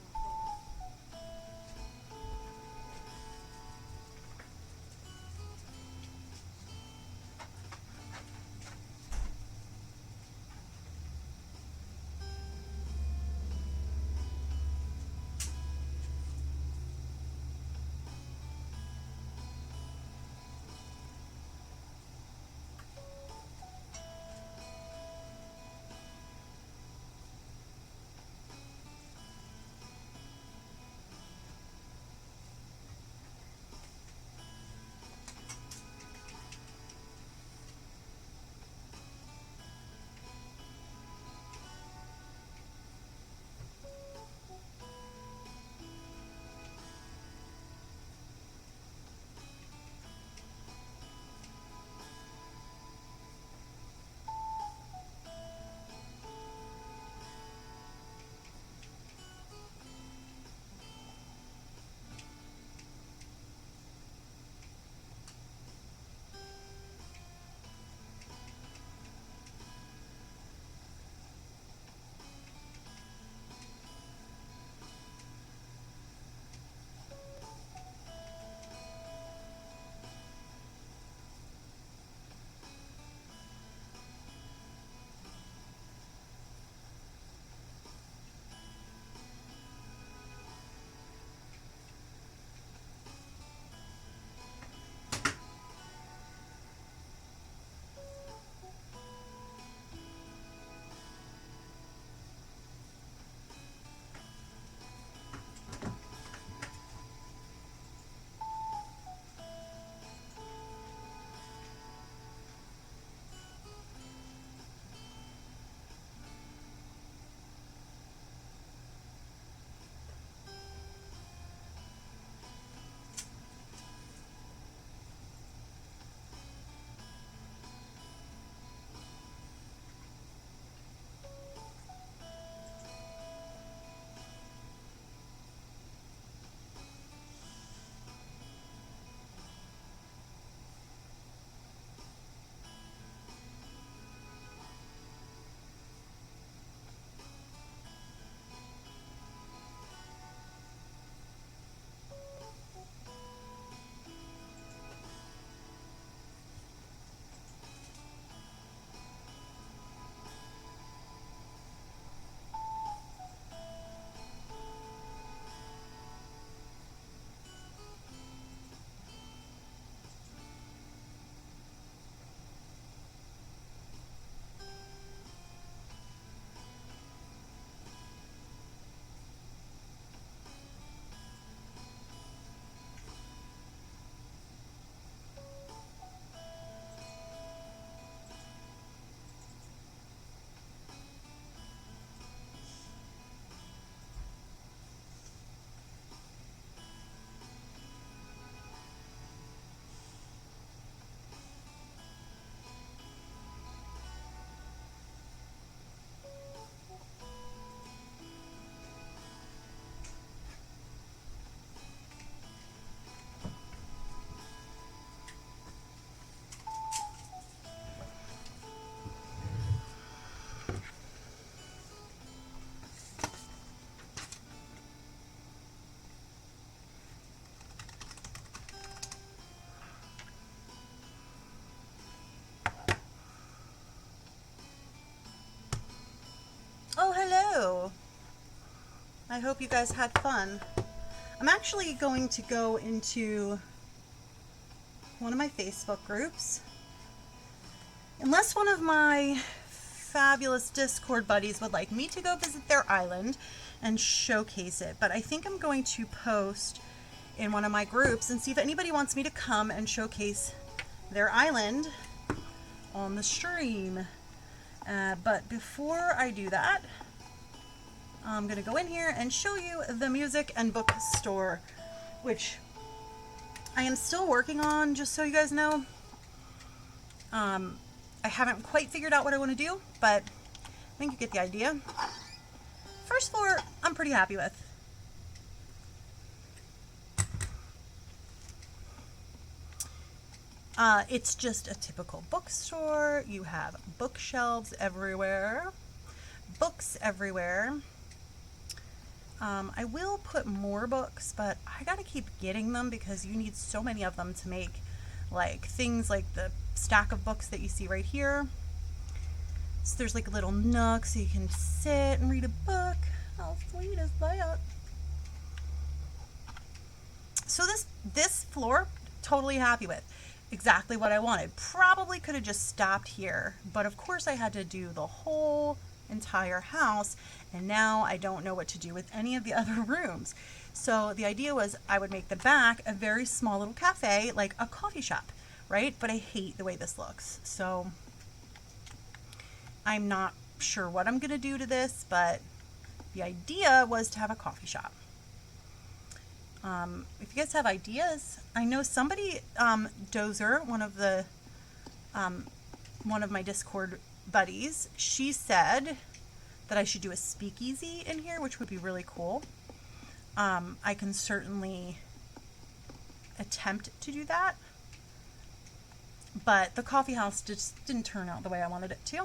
I hope you guys had fun. I'm actually going to go into one of my Facebook groups. Unless one of my fabulous Discord buddies would like me to go visit their island and showcase it. But I think I'm going to post in one of my groups and see if anybody wants me to come and showcase their island on the stream. But before I do that, I'm going to go in here and show you the music and bookstore, which I am still working on, just so you guys know. I haven't quite figured out what I want to do, but I think you get the idea. First floor, I'm pretty happy with. It's just a typical bookstore. You have bookshelves everywhere, books everywhere. I will put more books, but I gotta keep getting them because you need so many of them to make like things like the stack of books that you see right here. So there's like a little nook so you can sit and read a book. How sweet is that? So this floor, totally happy with. Exactly what I wanted. Probably could have just stopped here, but of course I had to do the whole entire house, and now I don't know what to do with any of the other rooms. So the idea was I would make the back a very small little cafe, like a coffee shop, right? But I hate the way this looks. So I'm not sure what I'm gonna do to this, but the idea was to have a coffee shop. If you guys have ideas, I know somebody, Dozer, one of my Discord buddies, she said that I should do a speakeasy in here, which would be really cool. I can certainly attempt to do that, but the coffee house just didn't turn out the way I wanted it to,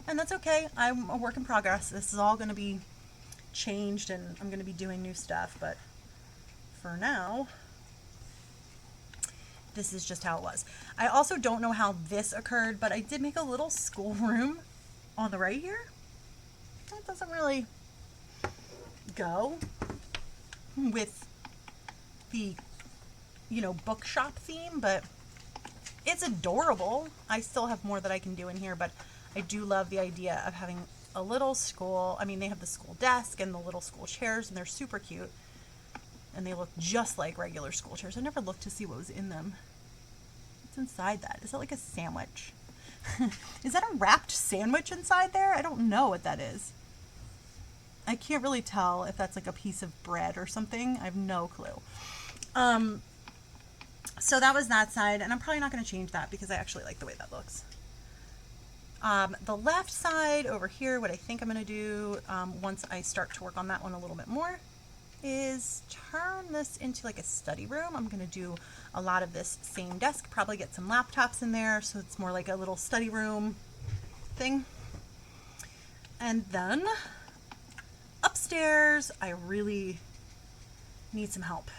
and that's okay. I'm a work in progress. This is all going to be changed, and I'm going to be doing new stuff, but for now, this is just how it was. I also don't know how this occurred, but I did make a little schoolroom on the right here. That doesn't really go with the, bookshop theme, but it's adorable. I still have more that I can do in here, but I do love the idea of having a little school. I mean, they have the school desk and the little school chairs, and they're super cute. And they look just like regular school chairs. I never looked to see what was in them. What's inside that? Is that like a sandwich? Is that a wrapped sandwich inside there? I don't know what that is. I can't really tell if that's like a piece of bread or something. I have no clue. So that was that side, and I'm probably not going to change that because I actually like the way that looks. The left side over here, what I think I'm going to do once I start to work on that one a little bit more, is turn this into like a study room. I'm going to do a lot of this same desk, probably get some laptops in there so it's more like a little study room thing. And then upstairs, I really need some help.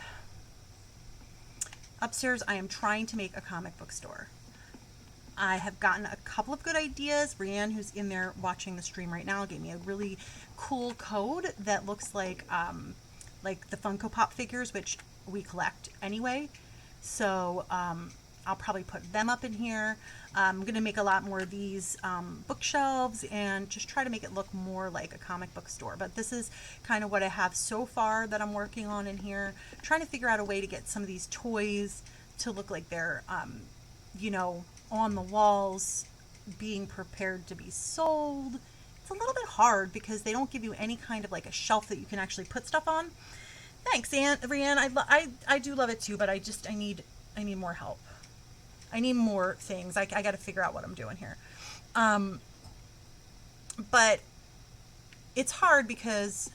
Upstairs, I am trying to make a comic book store. I have gotten a couple of good ideas. Brienne, who's in there watching the stream right now, gave me a really cool code that looks like the Funko Pop figures, which we collect anyway. So I'll probably put them up in here. I'm going to make a lot more of these bookshelves and just try to make it look more like a comic book store. But this is kind of what I have so far that I'm working on in here. Trying to figure out a way to get some of these toys to look like they're, on the walls, being prepared to be sold. It's a little bit hard because they don't give you any kind of like a shelf that you can actually put stuff on. Thanks, Brienne. I do love it too, but I need more help. I need more things. I got to figure out what I'm doing here. But it's hard because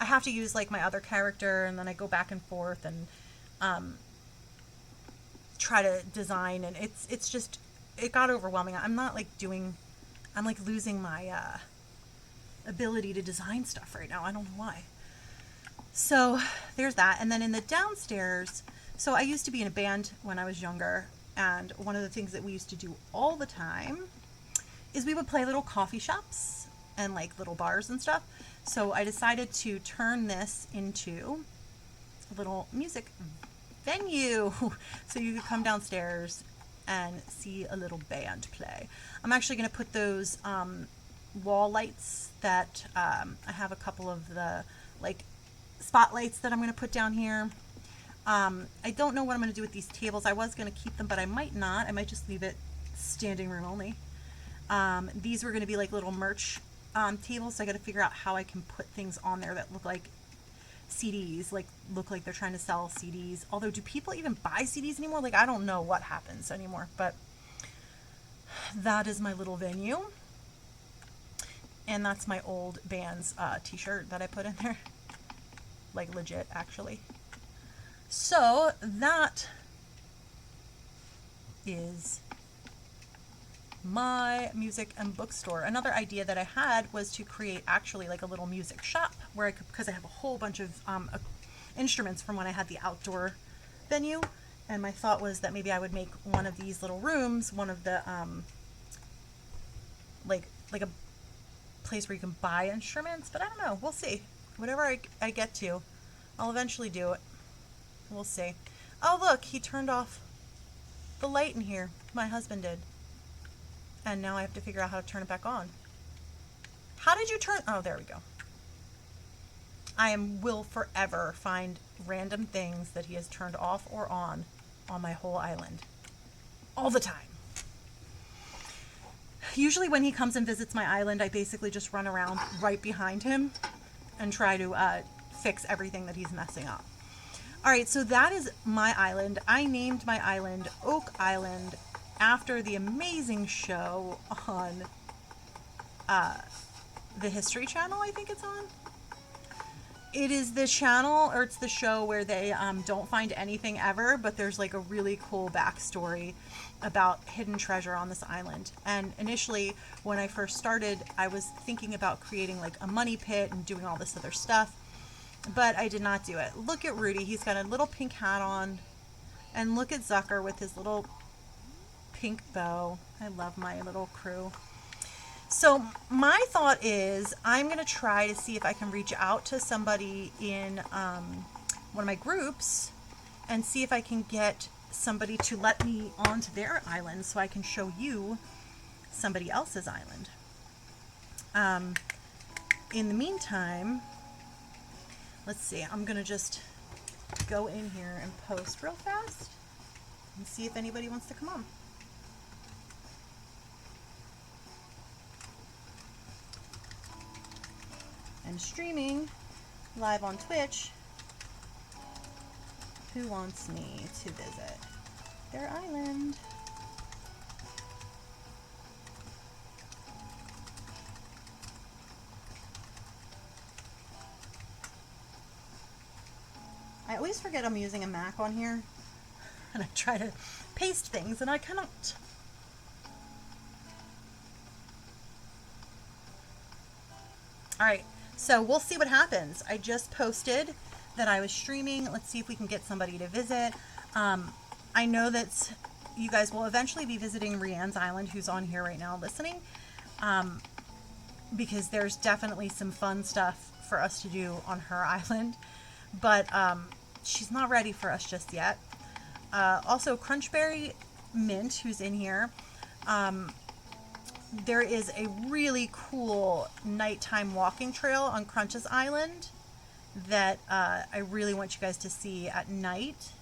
I have to use like my other character, and then I go back and forth and try to design, and it got overwhelming. I'm like losing my ability to design stuff right now. I don't know why. So there's that. And then in the downstairs, so I used to be in a band when I was younger, and one of the things that we used to do all the time is we would play little coffee shops and like little bars and stuff. So I decided to turn this into a little music venue. So you could come downstairs and see a little band play. I'm actually going to put those wall lights that I have a couple of the like spotlights that I'm going to put down here. I don't know what I'm going to do with these tables. I was going to keep them, but I might not. I might just leave it standing room only. These were going to be like little merch tables, so I got to figure out how I can put things on there that look like CDs, like look like they're trying to sell CDs. Although, do people even buy CDs anymore? Like, I don't know what happens anymore, but that is my little venue. And that's my old band's t-shirt that I put in there. Like, legit, actually. So, that is my music and bookstore. Another idea that I had was to create actually like a little music shop where I could, because I have a whole bunch of instruments from when I had the outdoor venue, and my thought was that maybe I would make one of these little rooms one of the like a place where you can buy instruments, but I don't know, we'll see. Whatever I get to, I'll eventually do it. We'll see. Oh look, he turned off the light in here. My husband did. And now I have to figure out how to turn it back on. How did you turn? Oh, there we go. Will forever find random things that he has turned off or on my whole island. All the time. Usually when he comes and visits my island, I basically just run around right behind him and try to fix everything that he's messing up. All right, so that is my island. I named my island Oak Island after the amazing show on the History Channel, I think it's on. It is the channel, or it's the show where they don't find anything ever, but there's like a really cool backstory about hidden treasure on this island. And initially, when I first started, I was thinking about creating like a money pit and doing all this other stuff, but I did not do it. Look at Rudy, he's got a little pink hat on, and look at Zucker with his little pink bow. I love my little crew. So my thought is I'm going to try to see if I can reach out to somebody in one of my groups and see if I can get somebody to let me onto their island so I can show you somebody else's island. In the meantime, let's see, I'm going to just go in here and post real fast and see if anybody wants to come on. I'm streaming live on Twitch. Who wants me to visit their island? I always forget I'm using a Mac on here, and I try to paste things and I cannot. All right. So we'll see what happens. I just posted that I was streaming. Let's see if we can get somebody to visit. I know that you guys will eventually be visiting Rianne's island, who's on here right now listening, because there's definitely some fun stuff for us to do on her island, but she's not ready for us just yet. Also, Crunchberry Mint, who's in here, there is a really cool nighttime walking trail on Crunch's Island that I really want you guys to see at night.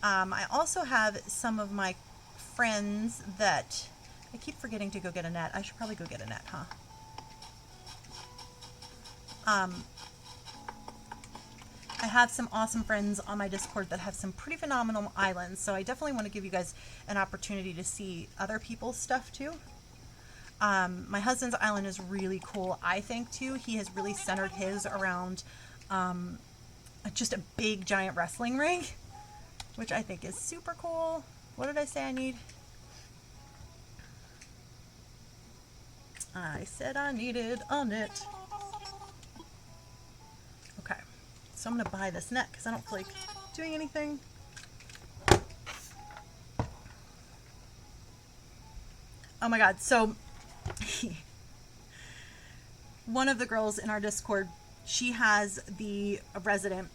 I also have some of my friends that I keep forgetting to go get a net. I should probably go get a net, huh? I have some awesome friends on my Discord that have some pretty phenomenal islands, so I definitely want to give you guys an opportunity to see other people's stuff too. My husband's island is really cool, I think, too. He has really centered his around just a big, giant wrestling ring, which I think is super cool. What did I say I need? I said I needed a net. Okay, so I'm going to buy this net because I don't feel like doing anything. Oh my god, so one of the girls in our Discord, she has the resident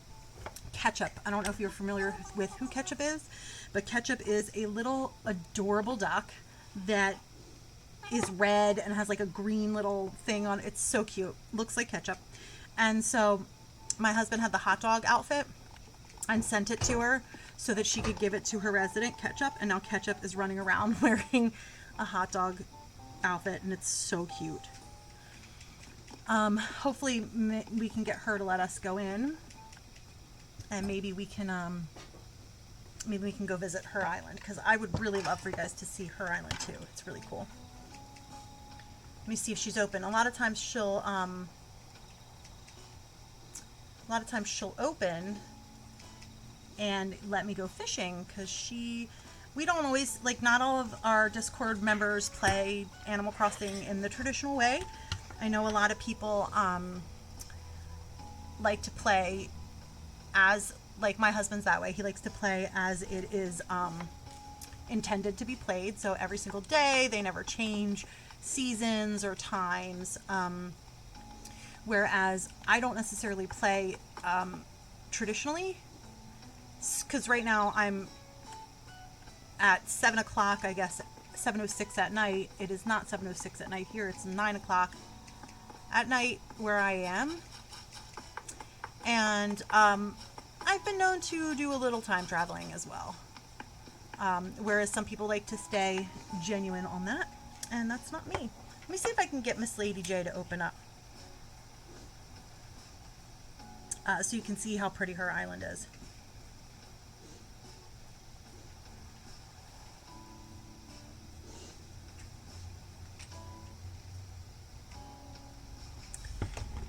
Ketchup. I don't know if you're familiar with who Ketchup is, but Ketchup is a little adorable duck that is red and has like a green little thing on. It's so cute. Looks like Ketchup. And so my husband had the hot dog outfit and sent it to her so that she could give it to her resident Ketchup, and now Ketchup is running around wearing a hot dog outfit, and it's so cute. Hopefully we can get her to let us go in, and maybe we can go visit her island, because I would really love for you guys to see her island too. It's really cool. Let me see if she's open. A lot of times she'll open and let me go fishing, because we don't always, like, not all of our Discord members play Animal Crossing in the traditional way. I know a lot of people like to play as, like, my husband's that way. He likes to play as it is intended to be played. So every single day, they never change seasons or times. Whereas I don't necessarily play traditionally, because right now I'm at 7 o'clock, I guess, 7:06 at night. It is not 7:06 at night here. It's 9 o'clock at night where I am. And I've been known to do a little time traveling as well. Whereas some people like to stay genuine on that. And that's not me. Let me see if I can get Miss Lady J to open up. So you can see how pretty her island is.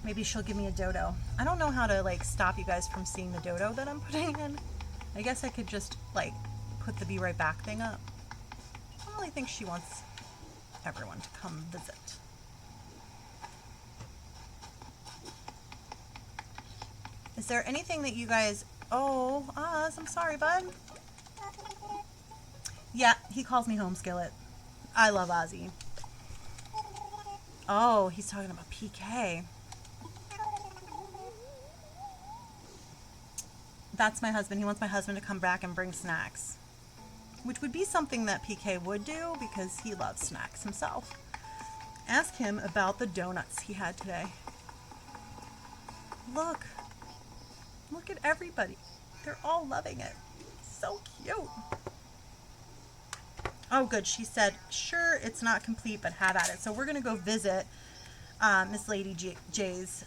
Maybe she'll give me a dodo. I don't know how to, like, stop you guys from seeing the dodo that I'm putting in. I guess I could just, like, put the be right back thing up. I don't really think she wants everyone to come visit. Is there anything that you guys... Oh, Oz, I'm sorry, bud. Yeah, he calls me Home Skillet. I love Ozzy. Oh, he's talking about PK. That's my husband. He wants my husband to come back and bring snacks, which would be something that PK would do because he loves snacks himself. Ask him about the donuts he had today. Look at everybody. They're all loving it. So cute. Oh, good. She said, sure, it's not complete, but have at it. So we're going to go visit Miss Lady J's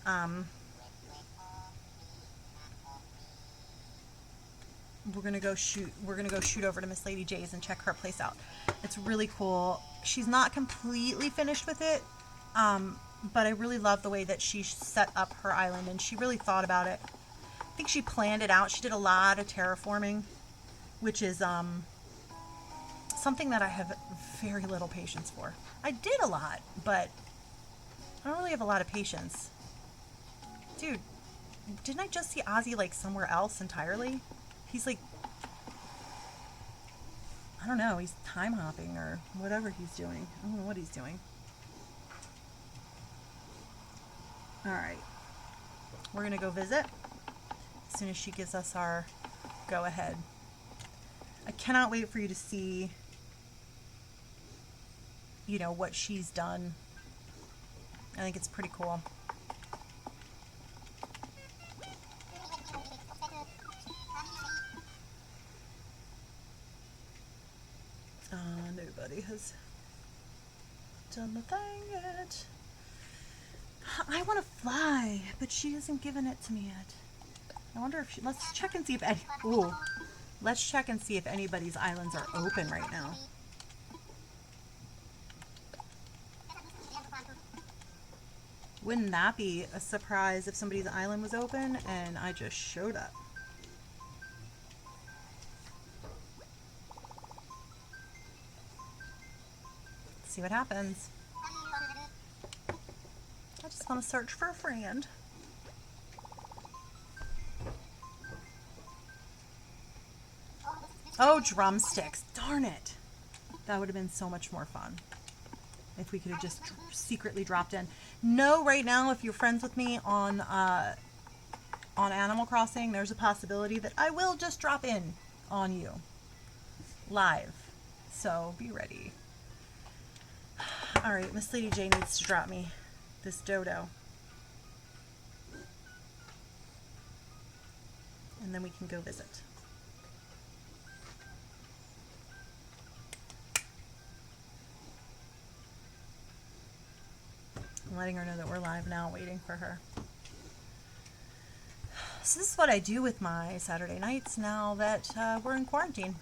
we're gonna go shoot over to Miss Lady J's and check her place out. It's really cool. She's not completely finished with it, but I really love the way that she set up her island, and she really thought about it. I think she planned it out. She did a lot of terraforming, which is something that I have very little patience for. I did a lot, but I don't really have a lot of patience. Dude, didn't I just see Ozzy, like, somewhere else entirely? He's like, I don't know, he's time hopping or whatever he's doing. I don't know what he's doing. Alright. We're going to go visit as soon as she gives us our go ahead. I cannot wait for you to see, you know, what she's done. I think it's pretty cool. Nobody has done the thing yet. I want to fly, but she hasn't given it to me yet. I wonder if she... Let's check and see if let's check and see if anybody's islands are open right now. Wouldn't that be a surprise if somebody's island was open and I just showed up? See what happens. I just want to search for a friend. Oh, drumsticks. Darn it. That would have been so much more fun. If we could have just secretly dropped in. No, right now, if you're friends with me on Animal Crossing, there's a possibility that I will just drop in on you live. So be ready. All right, Miss Lady J needs to drop me this dodo. And then we can go visit. I'm letting her know that we're live now, waiting for her. So this is what I do with my Saturday nights now that we're in quarantine.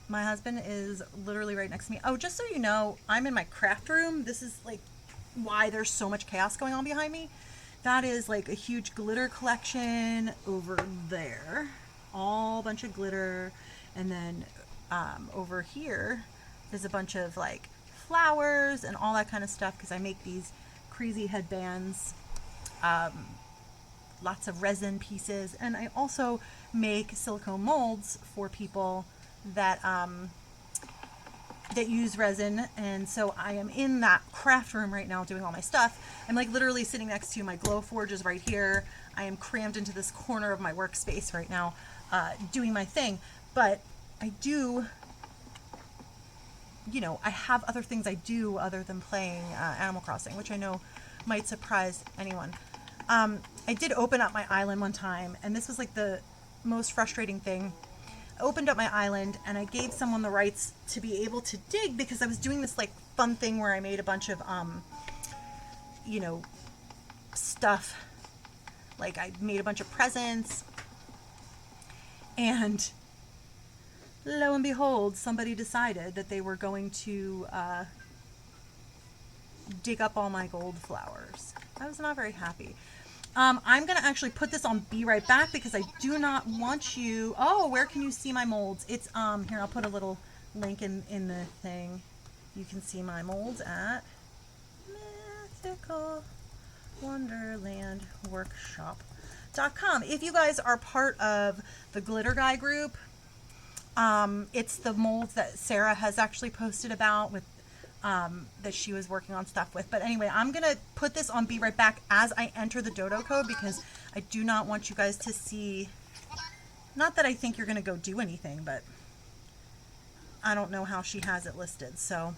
My husband is literally right next to me. Oh, just so you know, I'm in my craft room. This is like why there's so much chaos going on behind me. That is like a huge glitter collection over there. All bunch of glitter. And then over here is a bunch of like flowers and all that kind of stuff because I make these crazy headbands. Lots of resin pieces. And I also make silicone molds for people that that use resin, and so I am in that craft room right now doing all my stuff. I'm like literally sitting next to my glow forges right here. I am crammed into this corner of my workspace right now doing my thing, but I do, you know, I have other things I do other than playing Animal Crossing, which I know might surprise anyone. I did open up my island one time, and this was like the most frustrating thing. I opened up my island and I gave someone the rights to be able to dig because I was doing this like fun thing where I made a bunch of, you know, stuff. Like I made a bunch of presents, and lo and behold, somebody decided that they were going to dig up all my gold flowers. I was not very happy. I'm going to actually put this on Be Right Back because I do not want you... Oh, where can you see my molds? It's, here, I'll put a little link in the thing. You can see my molds at Mythical Wonderland Workshop.com. If you guys are part of the Glitter Guy group, it's the molds that Sarah has actually posted about with that she was working on stuff with. But anyway, I'm going to put this on Be Right Back as I enter the dodo code because I do not want you guys to see, not that I think you're going to go do anything, but I don't know how she has it listed. So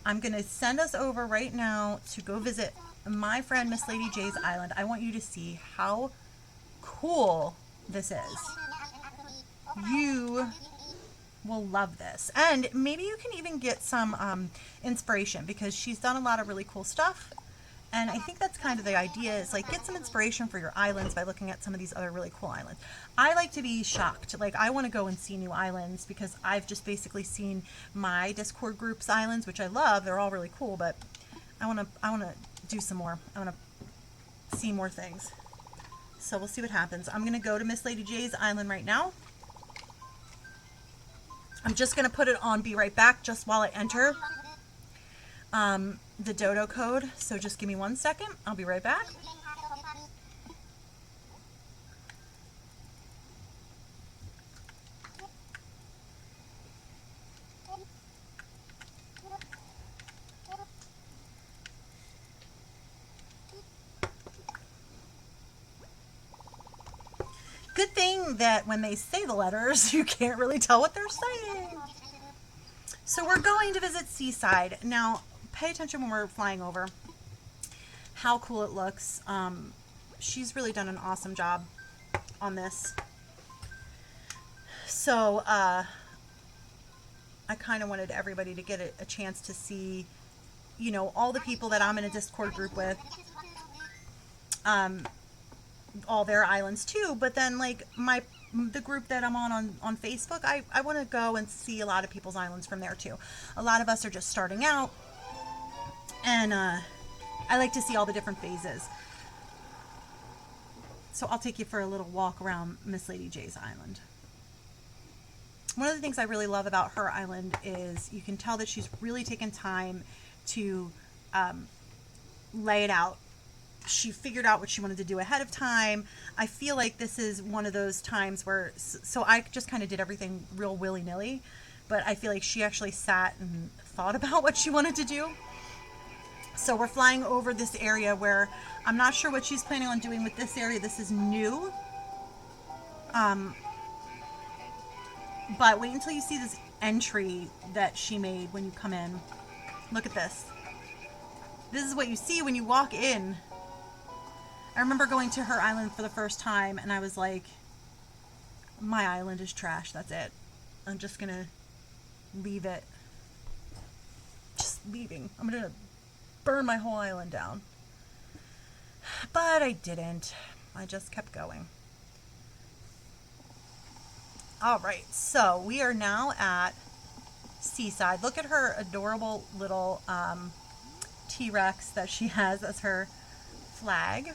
I'm going to send us over right now to go visit my friend Miss Lady J's island. I want you to see how cool this is. You will love this, and maybe you can even get some inspiration because she's done a lot of really cool stuff, and I think that's kind of the idea, is like get some inspiration for your islands by looking at some of these other really cool islands. I like to be shocked. Like I want to go and see new islands because I've just basically seen my Discord group's islands, which I love. They're all really cool, but I want to do some more. I want to see more things. So we'll see what happens. I'm going to go to Miss Lady J's island right now. I'm just going to put it on Be Right Back just while I enter the dodo code. So just give me 1 second. I'll be right back. Good thing that when they say the letters, you can't really tell what they're saying. So we're going to visit Seaside. Now, pay attention when we're flying over. How cool it looks. She's really done an awesome job on this. So, I kind of wanted everybody to get a chance to see, you know, all the people that I'm in a Discord group with. All their islands too, but then like the group that I'm on Facebook, I want to go and see a lot of people's islands from there too. A lot of us are just starting out, and I like to see all the different phases. So I'll take you for a little walk around Miss Lady J's island. One of the things I really love about her island is you can tell that she's really taken time to lay it out. She figured out what she wanted to do ahead of time. I feel like this is one of those times where, so I just kind of did everything real willy-nilly, but I feel like she actually sat and thought about what she wanted to do. So we're flying over this area where I'm not sure what she's planning on doing with this area. This is new. But wait until you see this entry that she made when you come in. Look at this. This is what you see when you walk in. I remember going to her island for the first time and I was like, my island is trash. That's it. I'm just going to leave it. Just leaving. I'm going to burn my whole island down. But I didn't. I just kept going. All right, so we are now at Seaside. Look at her adorable little T-Rex that she has as her flag.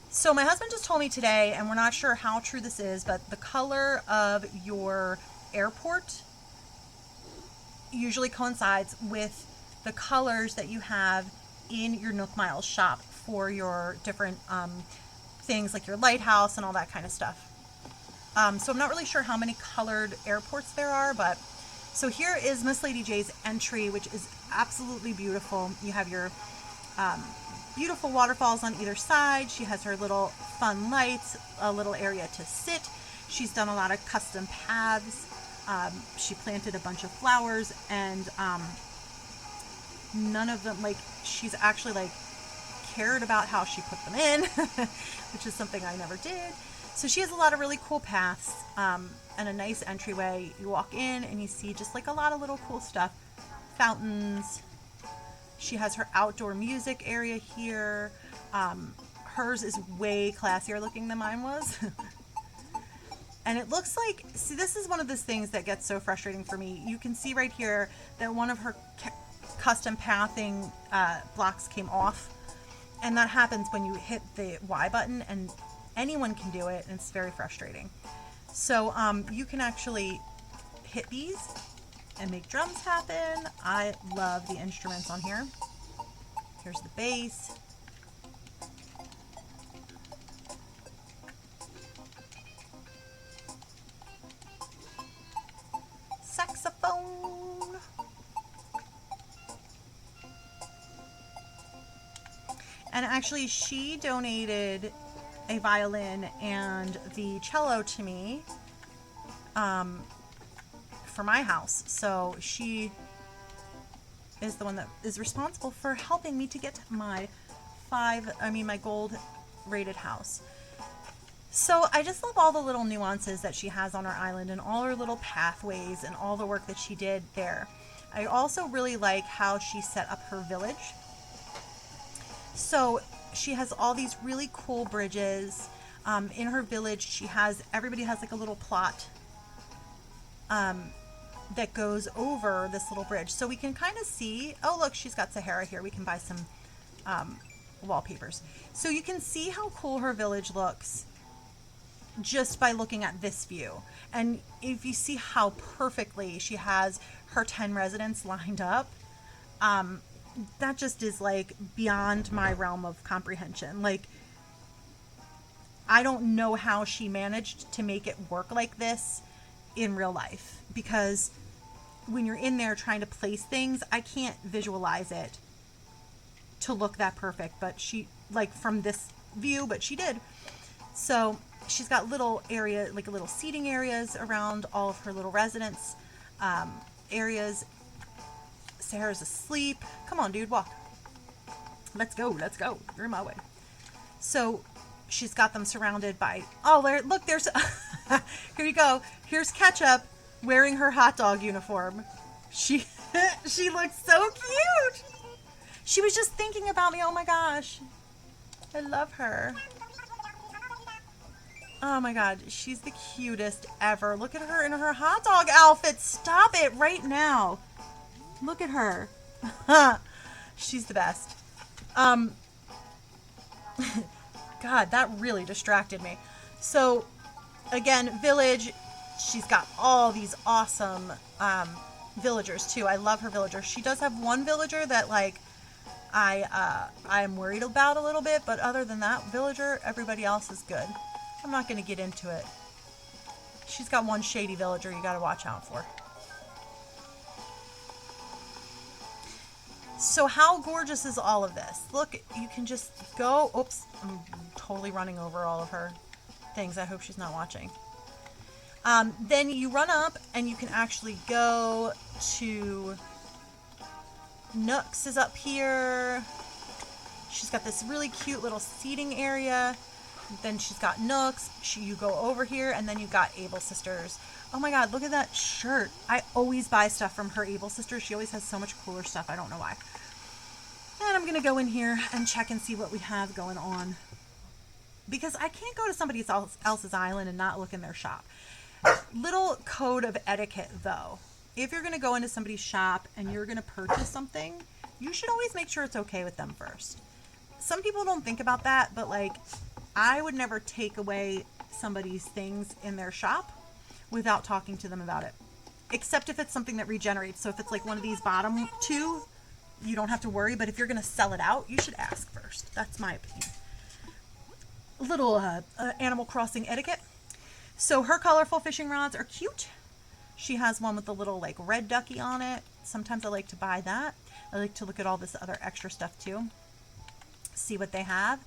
So my husband just told me today, and we're not sure how true this is, but the color of your airport usually coincides with the colors that you have in your Nook Miles shop for your different things like your lighthouse and all that kind of stuff. So I'm not really sure how many colored airports there are, but so here is Miss Lady J's entry, which is absolutely beautiful. You have your beautiful waterfalls on either side. She has her little fun lights, a little area to sit. She's done a lot of custom paths. She planted a bunch of flowers, and none of them, like, she's actually like cared about how she put them in, which is something I never did. So she has a lot of really cool paths and a nice entryway. You walk in and you see just like a lot of little cool stuff. Fountains. She has her outdoor music area here. Hers is way classier looking than mine was. And it looks like, see, this is one of those things that gets so frustrating for me. You can see right here that one of her custom pathing blocks came off. And that happens when you hit the Y button, and anyone can do it, and it's very frustrating. So you can actually hit these and make drums happen. I love the instruments on here. Here's the bass. Saxophone. And actually, she donated a violin and the cello to me for my house. So she is the one that is responsible for helping me to get my my gold rated house. So I just love all the little nuances that she has on her island and all her little pathways and all the work that she did there. I also really like how she set up her village. So she has all these really cool bridges. In her village, everybody has like a little plot that goes over this little bridge. So we can kind of see, oh look, she's got Sahara here. We can buy some wallpapers. So you can see how cool her village looks just by looking at this view. And if you see how perfectly she has her 10 residents lined up, that just is like beyond my realm of comprehension. Like, I don't know how she managed to make it work like this in real life, because when you're in there trying to place things, I can't visualize it to look that perfect, but she, like from this view, but she did. So she's got little area, like little seating areas around all of her little residence areas. Sarah's asleep. Come on, dude, walk. Let's go. You're in my way. So she's got them surrounded by, look, there's, here you go. Here's Ketchup wearing her hot dog uniform. She looks so cute. She was just thinking about me. Oh my gosh. I love her. Oh my God. She's the cutest ever. Look at her in her hot dog outfit. Stop it right now. Look at her. She's the best. God, that really distracted me. So, again, village. She's got all these awesome villagers, too. I love her villagers. She does have one villager that, like, I'm worried about a little bit. But other than that villager, everybody else is good. I'm not going to get into it. She's got one shady villager you gotta watch out for. So how gorgeous is all of this? Look, you can just go, oops, I'm totally running over all of her things. I hope she's not watching. Then you run up and you can actually go to Nooks is up here. She's got this really cute little seating area. Then she's got Nooks. You go over here and then you got Able Sisters. Oh my god, look at that shirt. I always buy stuff from her Able Sisters. She always has so much cooler stuff. I don't know why. And I'm going to go in here and check and see what we have going on. Because I can't go to somebody else's island and not look in their shop. Little code of etiquette, though. If you're going to go into somebody's shop and you're going to purchase something, you should always make sure it's okay with them first. Some people don't think about that, but like, I would never take away somebody's things in their shop without talking to them about it. Except if it's something that regenerates. So if it's like one of these bottom two, you don't have to worry. But if you're going to sell it out, you should ask first. That's my opinion. Little Animal Crossing etiquette. So her colorful fishing rods are cute. She has one with the little like red ducky on it. Sometimes I like to buy that. I like to look at all this other extra stuff too. See what they have.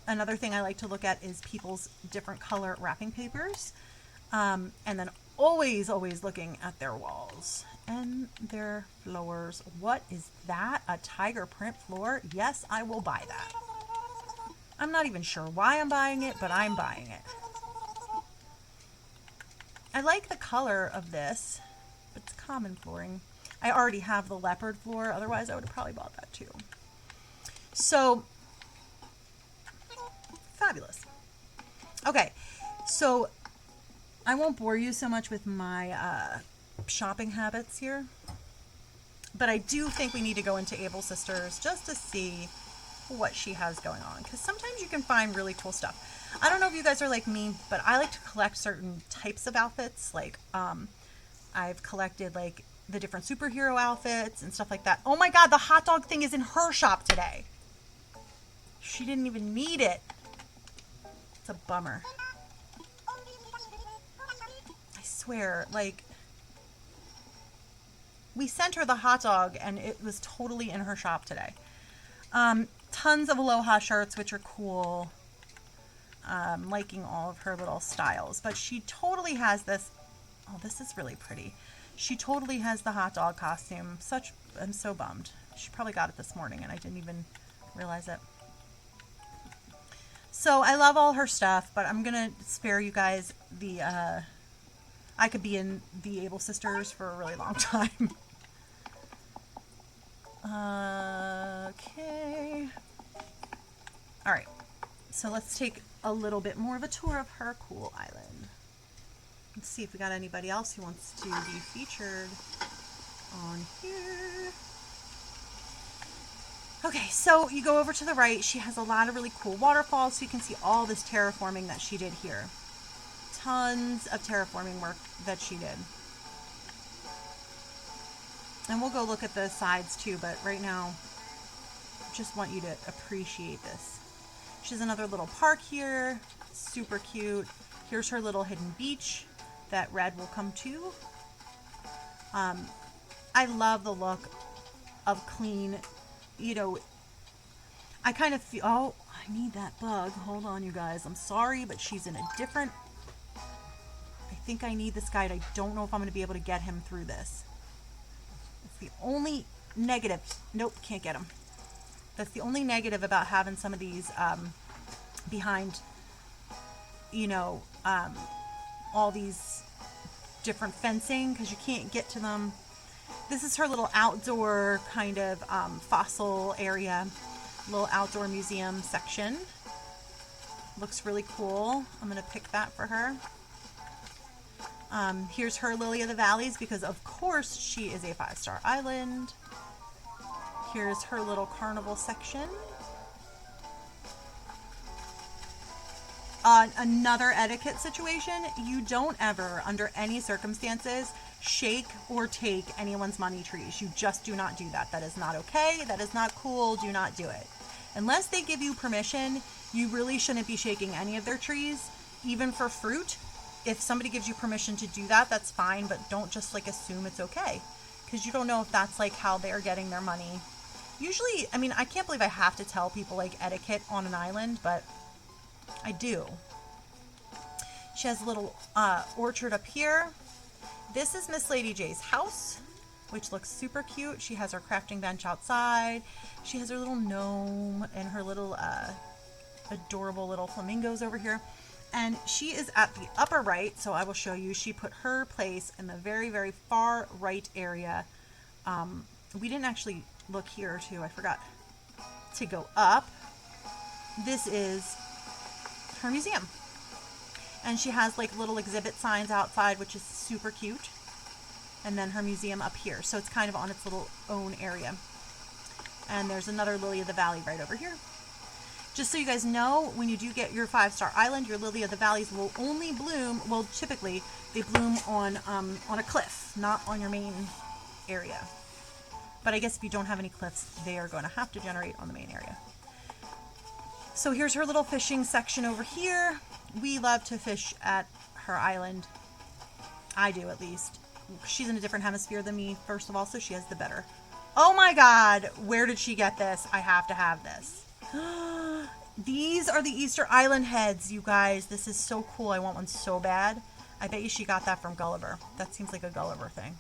Another thing I like to look at is people's different color wrapping papers. And then always looking at their walls and their floors. What is that? A tiger print floor? Yes, I will buy that. I'm not even sure why I'm buying it, but I'm buying it. I like the color of this, but it's common flooring. I already have the leopard floor, otherwise I would have probably bought that too. So, fabulous. Okay, so I won't bore you so much with my shopping habits here, but I do think we need to go into Able Sisters just to see what she has going on, because sometimes you can find really cool stuff. I don't know if you guys are like me, but I like to collect certain types of outfits. Like, I've collected like the different superhero outfits and stuff like that. Oh my god, the hot dog thing is in her shop today. She didn't even need it. It's a bummer. I swear, like, we sent her the hot dog and it was totally in her shop today. Tons of Aloha shirts, which are cool. Liking all of her little styles, but she totally has this. Oh, this is really pretty. She totally has the hot dog costume. I'm so bummed. She probably got it this morning and I didn't even realize it. So I love all her stuff, but I'm gonna spare you guys the I could be in the Able Sisters for a really long time. Okay. All right. So let's take a little bit more of a tour of her cool island. Let's see if we got anybody else who wants to be featured on here. Okay, so you go over to the right. She has a lot of really cool waterfalls, so you can see all this terraforming that she did here. Tons of terraforming work that she did. And we'll go look at the sides too, but right now, just want you to appreciate this. She has another little park here, super cute. Here's her little hidden beach that Red will come to. I love the look of clean, you know, I kind of feel, oh, I need that bug. Hold on, you guys. I'm sorry, but she's in a different, I think I need this guide. I don't know if I'm going to be able to get him through this. It's the only negative. Nope, can't get him. That's the only negative about having some of these behind, you know, all these different fencing, because you can't get to them. This is her little outdoor kind of fossil area, little outdoor museum section. Looks really cool. I'm going to pick that for her. Here's her Lily of the Valleys, because of course she is a 5-star island. Here's her little carnival section. Another etiquette situation, you don't ever, under any circumstances, shake or take anyone's money trees. You just do not do that. That is not okay. That is not cool. Do not do it. Unless they give you permission, you really shouldn't be shaking any of their trees, even for fruit. if somebody gives you permission to do that, that's fine, but don't just like assume it's okay, because you don't know if that's like how they're getting their money. Usually, I mean, I can't believe I have to tell people like etiquette on an island, but I do. She has a little orchard up here. This is Miss Lady J's house, which looks super cute. She has her crafting bench outside. She has her little gnome and her little adorable little flamingos over here. And she is at the upper right, so I will show you. She put her place in the very, very far right area. We didn't actually look here too. I forgot to go up. This is her museum. And she has like little exhibit signs outside, which is super cute. And then her museum up here. So it's kind of on its little own area. And there's another Lily of the Valley right over here. Just so you guys know, when you do get your 5-star island, your Lily of the Valleys will only bloom, well, typically they bloom on a cliff, not on your main area. But I guess if you don't have any cliffs, they are going to have to generate on the main area. So here's her little fishing section over here. We love to fish at her island. I do, at least. She's in a different hemisphere than me, first of all, so she has the better. Oh my God, where did she get this? I have to have this. These are the Easter Island heads, you guys. This is so cool. I want one so bad. I bet you she got that from Gulliver. That seems like a Gulliver thing.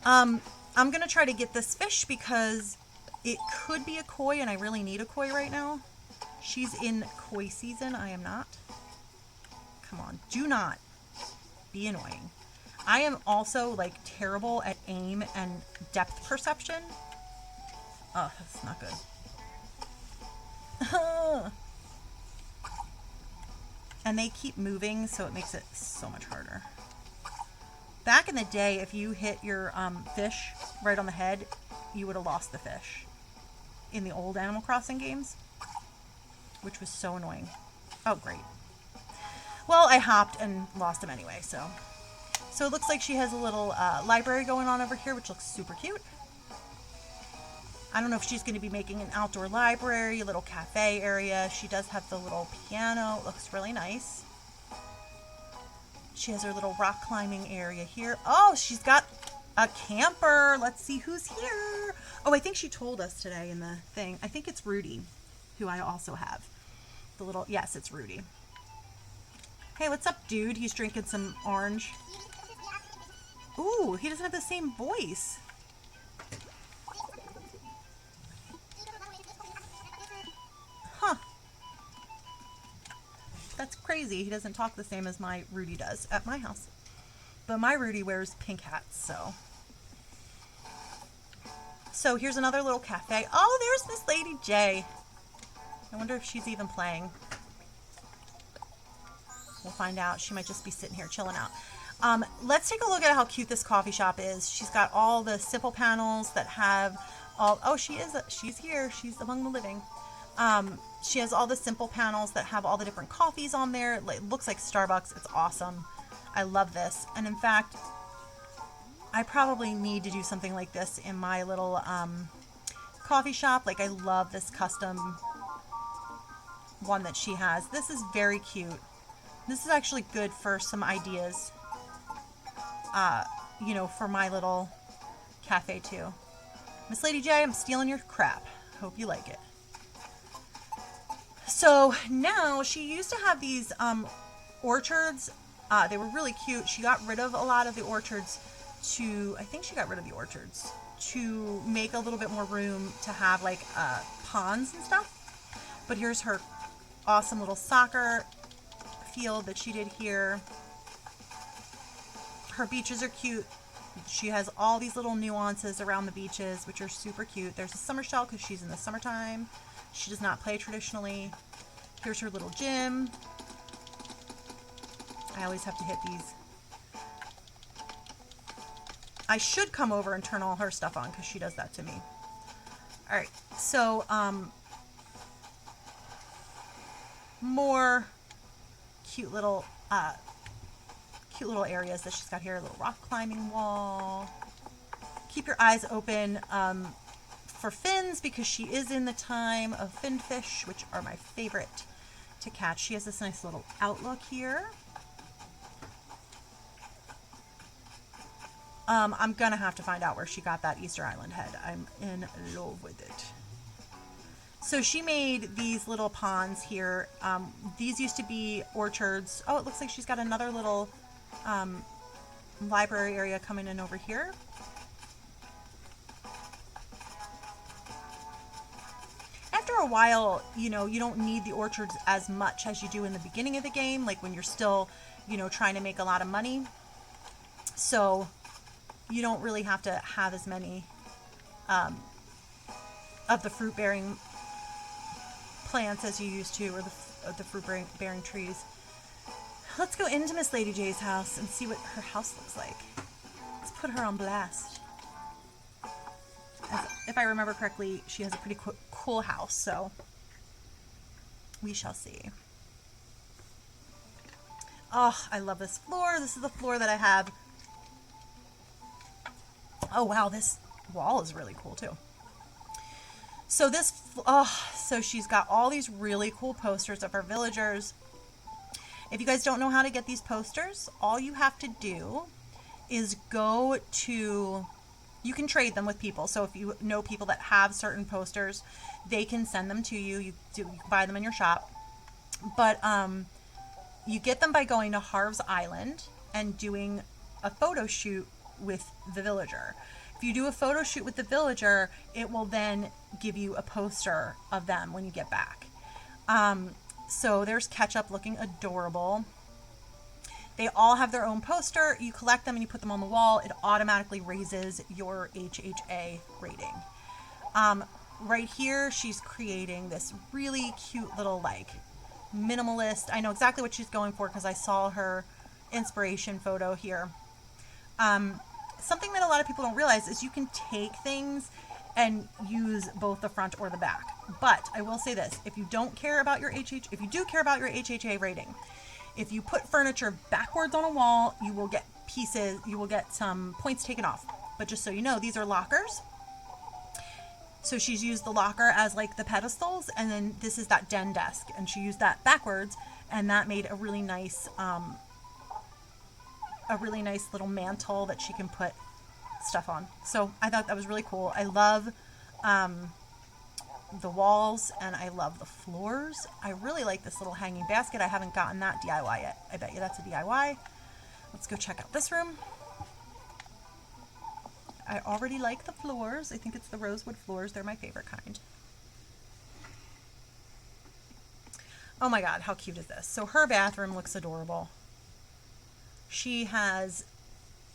I'm going to try to get this fish because it could be a koi, and I really need a koi right now. She's in koi season. I am not. Come on. Do not be annoying. I am also, like, terrible at aim and depth perception. Oh, that's not good. And they keep moving, so it makes it so much harder. Back in the day, if you hit your fish right on the head, you would have lost the fish in the old Animal Crossing games, which was so annoying. Oh, great. Well, I hopped and lost him anyway, so. So it looks like she has a little library going on over here, which looks super cute. I don't know if she's going to be making an outdoor library, a little cafe area. She does have the little piano. It looks really nice. She has her little rock climbing area here. Oh, she's got a camper. Let's see who's here. Oh, I think she told us today in the thing. I think it's Rudy, who I also have. The little, yes, it's Rudy. Hey, what's up, dude? He's drinking some orange. Ooh, he doesn't have the same voice. Huh. That's crazy. He doesn't talk the same as my Rudy does at my house. But my Rudy wears pink hats, so. So here's another little cafe. Oh, there's Miss Lady J. I wonder if she's even playing. We'll find out. She might just be sitting here chilling out. Let's take a look at how cute this coffee shop is. She's got all the simple panels that have all, oh, she's here. She's among the living. She has all the simple panels that have all the different coffees on there. It looks like Starbucks. It's awesome. I love this. And in fact, I probably need to do something like this in my little coffee shop. Like, I love this custom one that she has. This is very cute. This is actually good for some ideas, you know, for my little cafe too. Miss Lady J, I'm stealing your crap. Hope you like it. So now, she used to have these orchards. They were really cute. She got rid of a lot of the orchards I think she got rid of the orchards to make a little bit more room to have like ponds and stuff. But here's her awesome little soccer field that she did here. Her beaches are cute. She has all these little nuances around the beaches, which are super cute. There's a summer shell because she's in the summertime. She does not play traditionally. Here's her little gym. I always have to hit these. I should come over and turn all her stuff on because she does that to me. All right, so more cute little areas that she's got here. A little rock climbing wall. Keep your eyes open for fins because she is in the time of fin fish, which are my favorite. to catch. She has this nice little outlook here. I'm gonna have to find out where she got that Easter Island head. I'm in love with it. So she made these little ponds here. These used to be orchards. Oh, it looks like she's got another little library area coming in over here. After a while, you know, you don't need the orchards as much as you do in the beginning of the game, like when you're still, you know, trying to make a lot of money. So you don't really have to have as many of the fruit-bearing plants as you used to, or the fruit-bearing trees. Let's go into Miss Lady J's house and see what her house looks like. Let's put her on blast. If I remember correctly, she has a pretty cool house, so we shall see. Oh, I love this floor. This is the floor that I have. Oh, wow, this wall is really cool, too. So so she's got all these really cool posters of her villagers. If you guys don't know how to get these posters, all you have to do is go to... You can trade them with people. So if you know people that have certain posters, they can send them to you. You can buy them in your shop. But you get them by going to Harv's Island and doing a photo shoot with the villager. If you do a photo shoot with the villager, it will then give you a poster of them when you get back. So there's Ketchup looking adorable. They all have their own poster. You collect them and you put them on the wall. It automatically raises your HHA rating. Right here, she's creating this really cute little, like, minimalist. I know exactly what she's going for because I saw her inspiration photo here. Something that a lot of people don't realize is you can take things and use both the front or the back. But I will say this, if you don't care about your if you do care about your HHA rating, if you put furniture backwards on a wall, you will get some points taken off. But just so you know, these are lockers. So she's used the locker as like the pedestals, and then this is that den desk, and she used that backwards, and that made a really nice little mantle that she can put stuff on. So I thought that was really cool. I love the walls, and I love the floors. I really like this little hanging basket. I haven't gotten that DIY yet. I bet you that's a DIY. Let's go check out this room. I already like the floors. I think it's the rosewood floors. They're my favorite kind. Oh my God, how cute is this? So her bathroom looks adorable. She has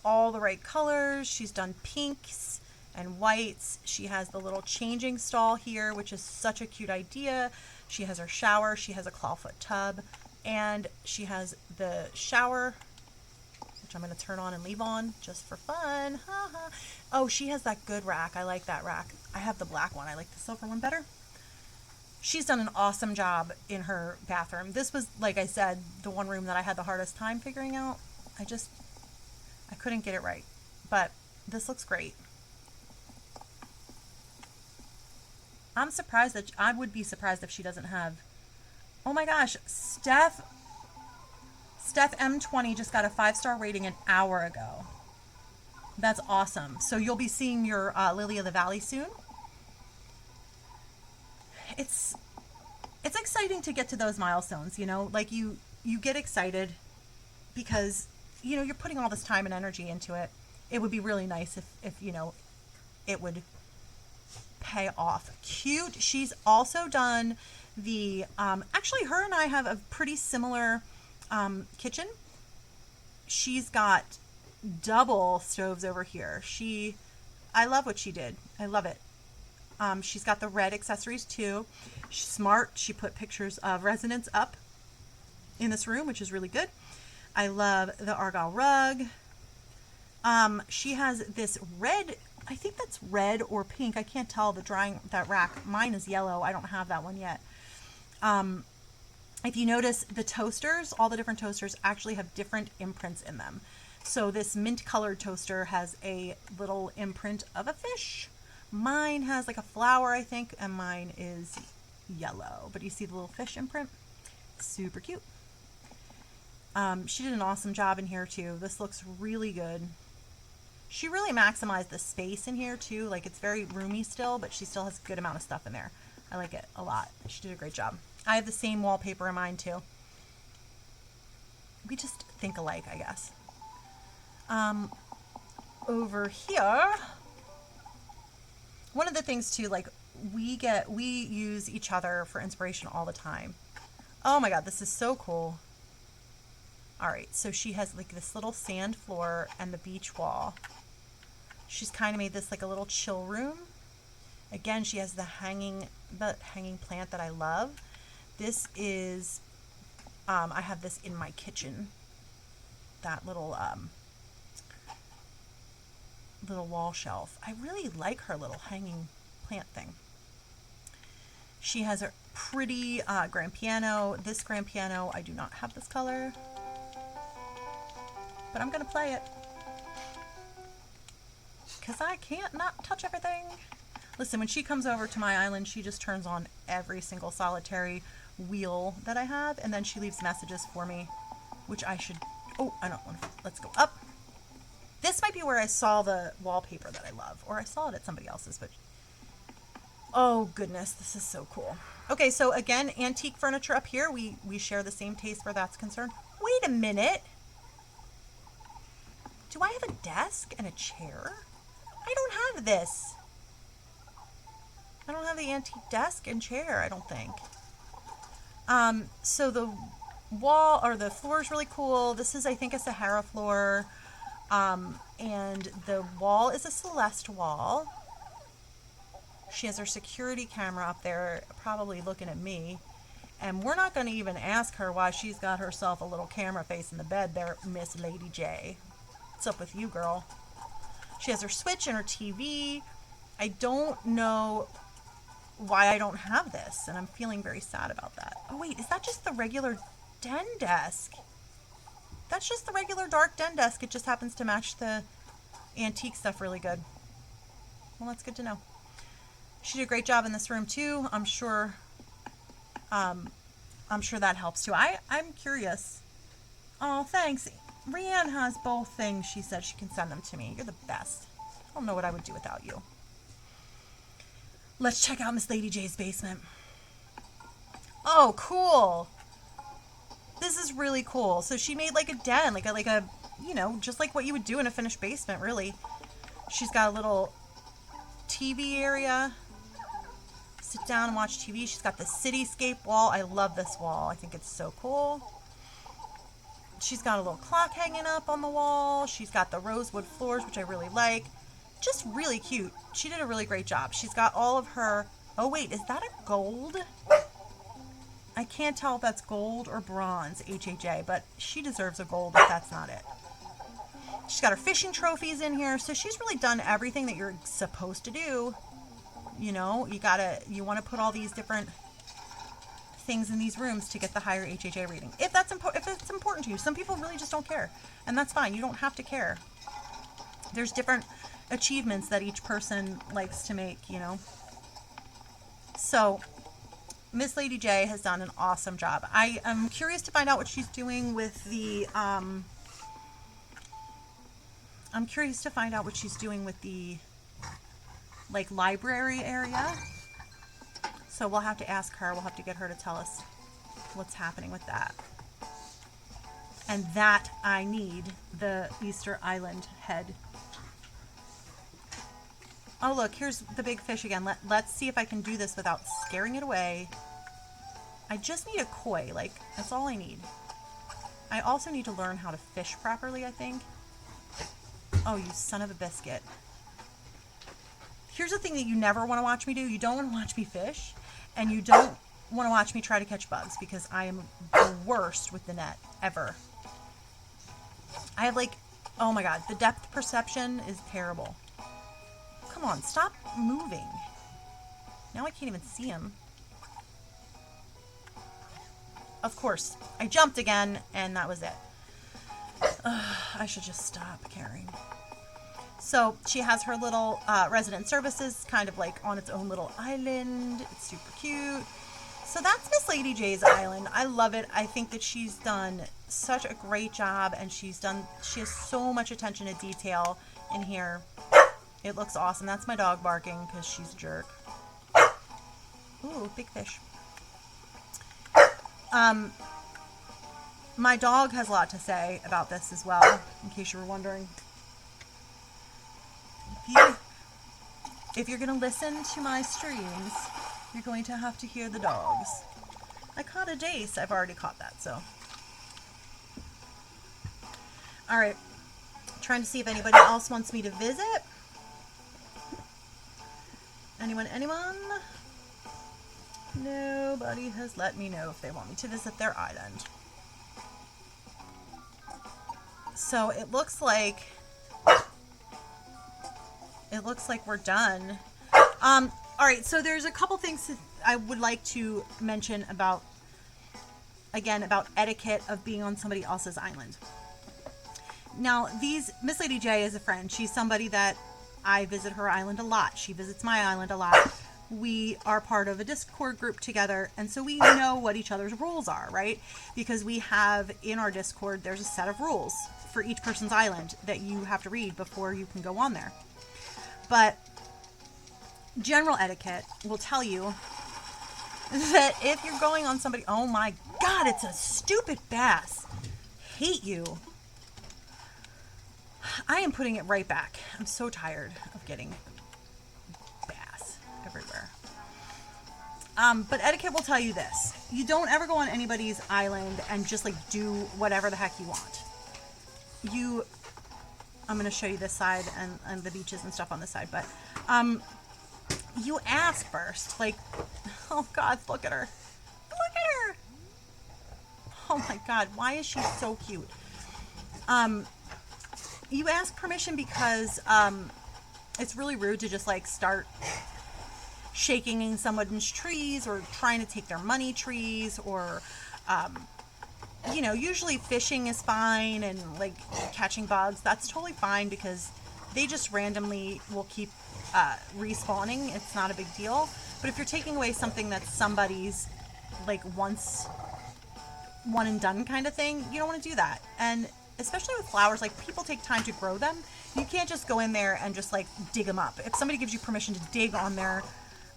all the right colors. She's done pinks and whites. She has the little changing stall here, which is such a cute idea. She has her shower. She has a clawfoot tub, and she has the shower, which I'm going to turn on and leave on just for fun. Oh, she has that good rack. I like that rack. I have the black one. I like the silver one better. She's done an awesome job in her bathroom. This was, like I said, the one room that I had the hardest time figuring out. I couldn't get it right, but this looks great. I would be surprised if she doesn't have, oh my gosh, Steph M20 just got a 5-star rating an hour ago. That's awesome. So you'll be seeing your Lily of the Valley soon. It's exciting to get to those milestones, you know, like you get excited because, you know, you're putting all this time and energy into it. It would be really nice if you know, it would pay off. Cute. She's also done the, actually her and I have a pretty similar kitchen. She's got double stoves over here. I love what she did. I love it. She's got the red accessories too. She's smart. She put pictures of residents up in this room, which is really good. I love the Argyle rug. She has this red, I think that's red or pink. I can't tell that rack. Mine is yellow. I don't have that one yet. If you notice, the toasters, all the different toasters actually have different imprints in them. So this mint colored toaster has a little imprint of a fish. Mine has like a flower, I think, and mine is yellow. But you see the little fish imprint? Super cute. She did an awesome job in here too. This looks really good. She really maximized the space in here too. Like, it's very roomy still, but she still has a good amount of stuff in there. I like it a lot. She did a great job. I have the same wallpaper in mine too. We just think alike, I guess. Over here, one of the things too, like, we use each other for inspiration all the time. Oh my God, this is so cool. All right, so she has like this little sand floor and the beach wall. She's kind of made this like a little chill room. Again, she has the hanging plant that I love. This is, I have this in my kitchen. That little wall shelf. I really like her little hanging plant thing. She has a pretty grand piano. This grand piano, I do not have this color, but I'm gonna play it because I can't not touch everything. Listen, when she comes over to my island, she just turns on every single solitary wheel that I have, and then she leaves messages for me, which I should, oh, I don't want to, let's go up. This might be where I saw the wallpaper that I love, or I saw it at somebody else's, but oh goodness, this is so cool. Okay, so again, antique furniture up here. We share the same taste where that's concerned. Wait a minute. Do I have a desk and a chair? I don't have this. I don't have the antique desk and chair, I don't think. So the wall, or the floor is really cool. This is, I think, a Sahara floor. And the wall is a Celeste wall. She has her security camera up there, probably looking at me. And we're not going to even ask her why she's got herself a little camera facing the bed there, Miss Lady J. What's up with you, girl? She has her switch and her TV. I don't know why I don't have this, and I'm feeling very sad about that. Oh wait, is that just the regular den desk? That's just the regular dark den desk. It just happens to match the antique stuff really good. Well, that's good to know. She did a great job in this room too. I'm sure that helps too. I'm curious. Oh, thanks. Rianne has both things. She said she can send them to me. You're the best. I don't know what I would do without you. Let's check out Miss Lady J's basement. Oh, cool. This is really cool. So she made like a den, like a, you know, just like what you would do in a finished basement, really. She's got a little TV area. Sit down and watch TV. She's got the cityscape wall. I love this wall. I think it's so cool. She's got a little clock hanging up on the wall. She's got the rosewood floors, which I really like. Just really cute. She did a really great job. She's got all of her... Oh, wait. Is that a gold? I can't tell if that's gold or bronze, HHA, but she deserves a gold if that's not it. She's got her fishing trophies in here, so she's really done everything that you're supposed to do. You know, you want to put all these different things in these rooms to get the higher HHA rating. If it's important to you. Some people really just don't care, and that's fine. You don't have to care. There's different achievements that each person likes to make, you know. So Miss Lady J has done an awesome job. I am curious to find out what she's doing with the like library area. So we'll have to ask her. We'll have to get her to tell us what's happening with that. And that I need the Easter Island head. Oh, look, here's the big fish again. Let's see if I can do this without scaring it away. I just need a koi. Like, that's all I need. I also need to learn how to fish properly, I think. Oh, you son of a biscuit. Here's the thing that you never want to watch me do. You don't want to watch me fish, and you don't want to watch me try to catch bugs, because I am the worst with the net ever. I have like, oh my God, the depth perception is terrible. Come on, stop moving. Now I can't even see him. Of course, I jumped again, and that was it. I should just stop caring. So she has her little resident services kind of like on its own little island. It's super cute. So that's Miss Lady J's island. I love it. I think that she's done such a great job, and she has so much attention to detail in here. It looks awesome. That's my dog barking because she's a jerk. Ooh, big fish. My dog has a lot to say about this as well, in case you were wondering. If you're going to listen to my streams, you're going to have to hear the dogs. I caught a dace. I've already caught that, so. All right. Trying to see if anybody else wants me to visit. Anyone? Nobody has let me know if they want me to visit their island. So it looks like we're done. All right, so there's a couple things that I would like to mention about etiquette of being on somebody else's island. Now, Miss Lady J is a friend. She's somebody that I visit her island a lot. She visits my island a lot. We are part of a Discord group together, and so we know what each other's rules are, right? Because we have in our Discord, there's a set of rules for each person's island that you have to read before you can go on there. But general etiquette will tell you that if you're going on somebody, oh my God, it's a stupid bass. Hate you. I am putting it right back. I'm so tired of getting bass everywhere. But etiquette will tell you this. You don't ever go on anybody's island and just like do whatever the heck you want. I'm going to show you this side and the beaches and stuff on this side, but you ask first, like, oh God, look at her. Look at her. Oh my God, why is she so cute? You ask permission because it's really rude to just like start shaking in someone's trees or trying to take their money trees, or usually fishing is fine, and like catching bugs, that's totally fine because they just randomly will keep respawning. It's not a big deal. But if you're taking away something that's somebody's like one and done kind of thing, you don't want to do that. And especially with flowers, like people take time to grow them. You can't just go in there and just like dig them up. If somebody gives you permission to dig on their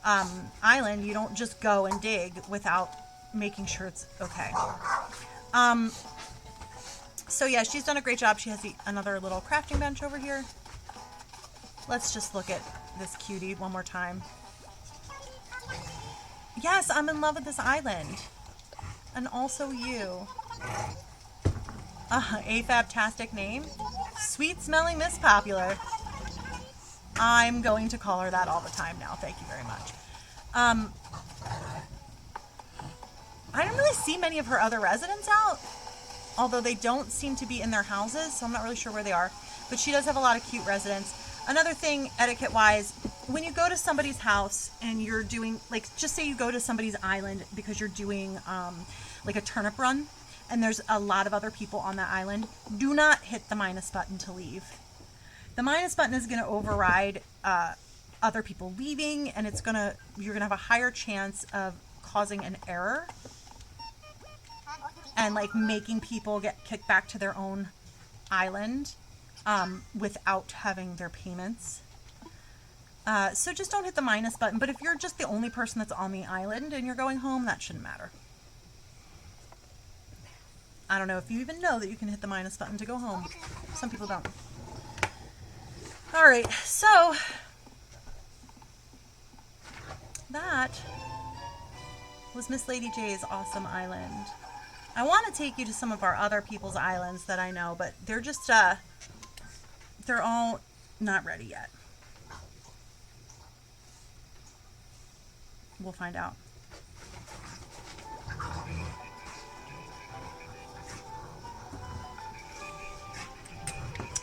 island, you don't just go and dig without making sure it's okay. So yeah, she's done a great job. She has another little crafting bench over here. Let's just look at this cutie one more time. Yes, I'm in love with this island. And also you. A fantastic name. Sweet smelling Miss Popular. I'm going to call her that all the time now. Thank you very much. I don't really see many of her other residents out, although they don't seem to be in their houses, so I'm not really sure where they are. But she does have a lot of cute residents. Another thing, etiquette-wise, when you go to somebody's house and you're doing, like, just say you go to somebody's island because you're doing, like, a turnip run, and there's a lot of other people on that island, do not hit the minus button to leave. The minus button is going to override other people leaving, and you're going to have a higher chance of causing an error and like making people get kicked back to their own island without having their payments. So just don't hit the minus button. But if you're just the only person that's on the island and you're going home, that shouldn't matter. I don't know if you even know that you can hit the minus button to go home. Some people don't. All right, so that was Miss Lady J's awesome island. I want to take you to some of our other people's islands that I know, but they're just, they're all not ready yet. We'll find out.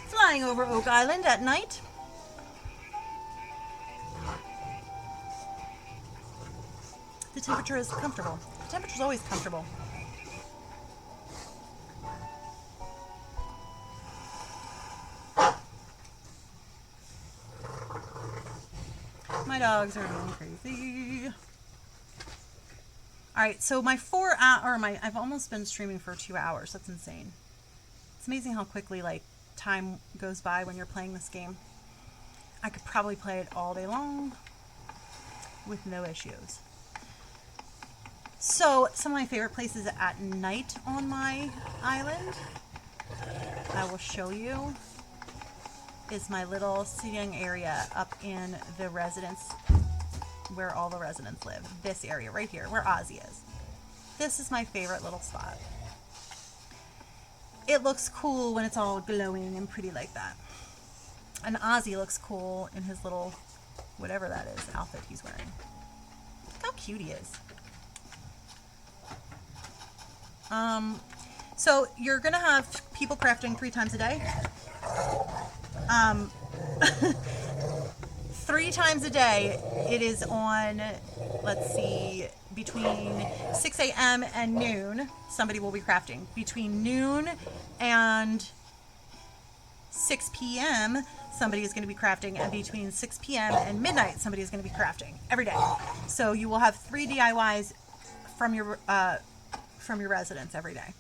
Flying over Oak Island at night. The temperature is comfortable. The temperature's always comfortable. My dogs are going crazy. All right, so I've almost been streaming for 2 hours. That's insane. It's amazing how quickly like time goes by when you're playing this game. I could probably play it all day long with no issues. So some of my favorite places at night on my island, I will show you, is my little sitting area up in the residence where all the residents live. This area right here where Ozzy is. This is my favorite little spot. It looks cool when it's all glowing and pretty like that. And Ozzy looks cool in his little, whatever that is, outfit he's wearing. Look how cute he is. So you're gonna have people crafting 3 times a day. 3 times a day. It is on, let's see, between 6 a.m. and noon, somebody will be crafting. Between noon and 6 p.m., somebody is going to be crafting. And between 6 p.m. and midnight, somebody is going to be crafting every day. So you will have 3 DIYs from your residence every day.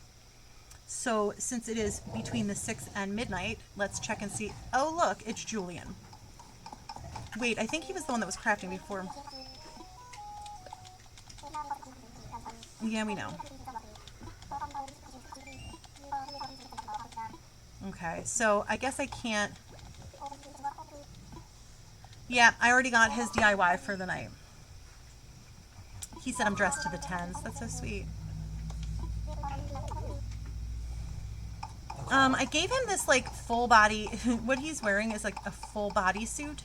So since it is between the 6 and midnight, let's check and see. Oh, look, it's Julian. Wait, I think he was the one that was crafting before. Yeah, we know. Okay, so I guess I can't. Yeah, I already got his DIY for the night. He said I'm dressed to the 10s. That's so sweet. I gave him this like full body. What he's wearing is like a full body suit,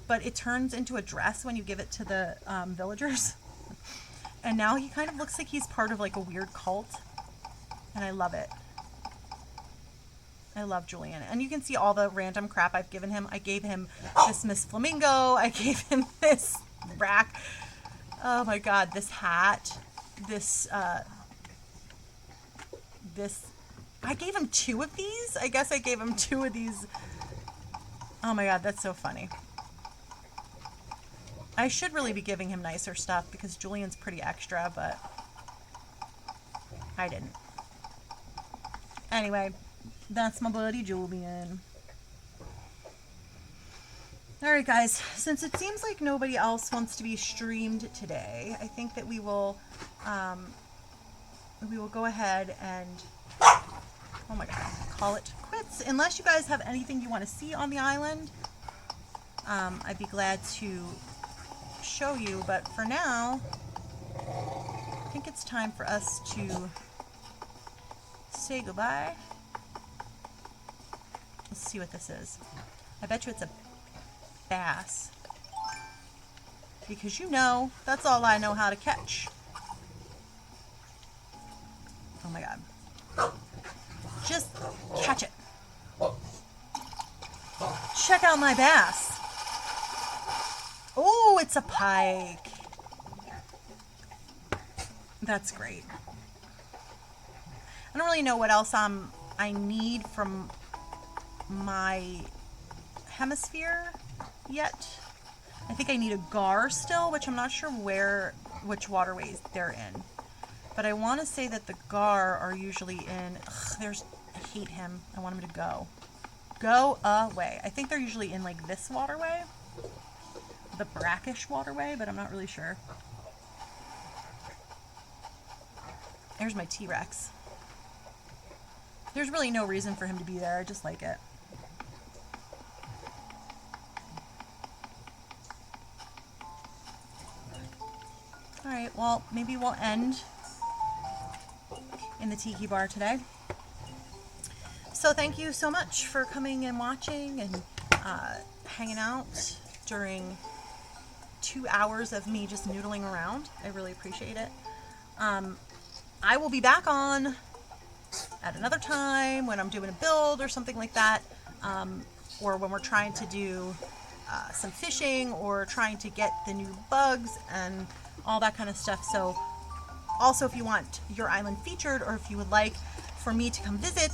but it turns into a dress when you give it to the villagers. And now he kind of looks like he's part of like a weird cult. And I love it. I love Julian. And you can see all the random crap I've given him. I gave him this Miss Flamingo. I gave him this rack. Oh my god, this hat. This I gave him 2 of these. I guess I gave him 2 of these. Oh my god, that's so funny. I should really be giving him nicer stuff because Julian's pretty extra, but I didn't. Anyway, that's my buddy Julian. Alright guys, since it seems like nobody else wants to be streamed today, I think that we will go ahead and, oh my god, call it quits. Unless you guys have anything you want to see on the island, I'd be glad to show you, but for now I think it's time for us to say goodbye. Let's see what this is. I bet you it's a bass, because you know that's all I know how to catch. Oh my god, just catch it. Check out my bass. Oh, it's a pike. That's great. I don't really know what else I need from my hemisphere yet. I think I need a gar still, which I'm not sure which waterways they're in. But I want to say that the gar are usually in, I hate him. I want him to go. Go away. I think they're usually in like this waterway. The brackish waterway, but I'm not really sure. There's my T-Rex. There's really no reason for him to be there. I just like it. Alright, well, maybe we'll end in the Tiki Bar today. So thank you so much for coming and watching and hanging out during 2 hours of me just noodling around. I really appreciate it. I will be back on at another time when I'm doing a build or something like that, or when we're trying to do some fishing or trying to get the new bugs and all that kind of stuff. So also, if you want your island featured, or if you would like for me to come visit,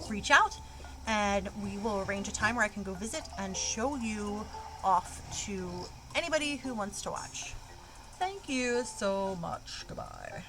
reach out and we will arrange a time where I can go visit and show you off to anybody who wants to watch. Thank you so much. Goodbye.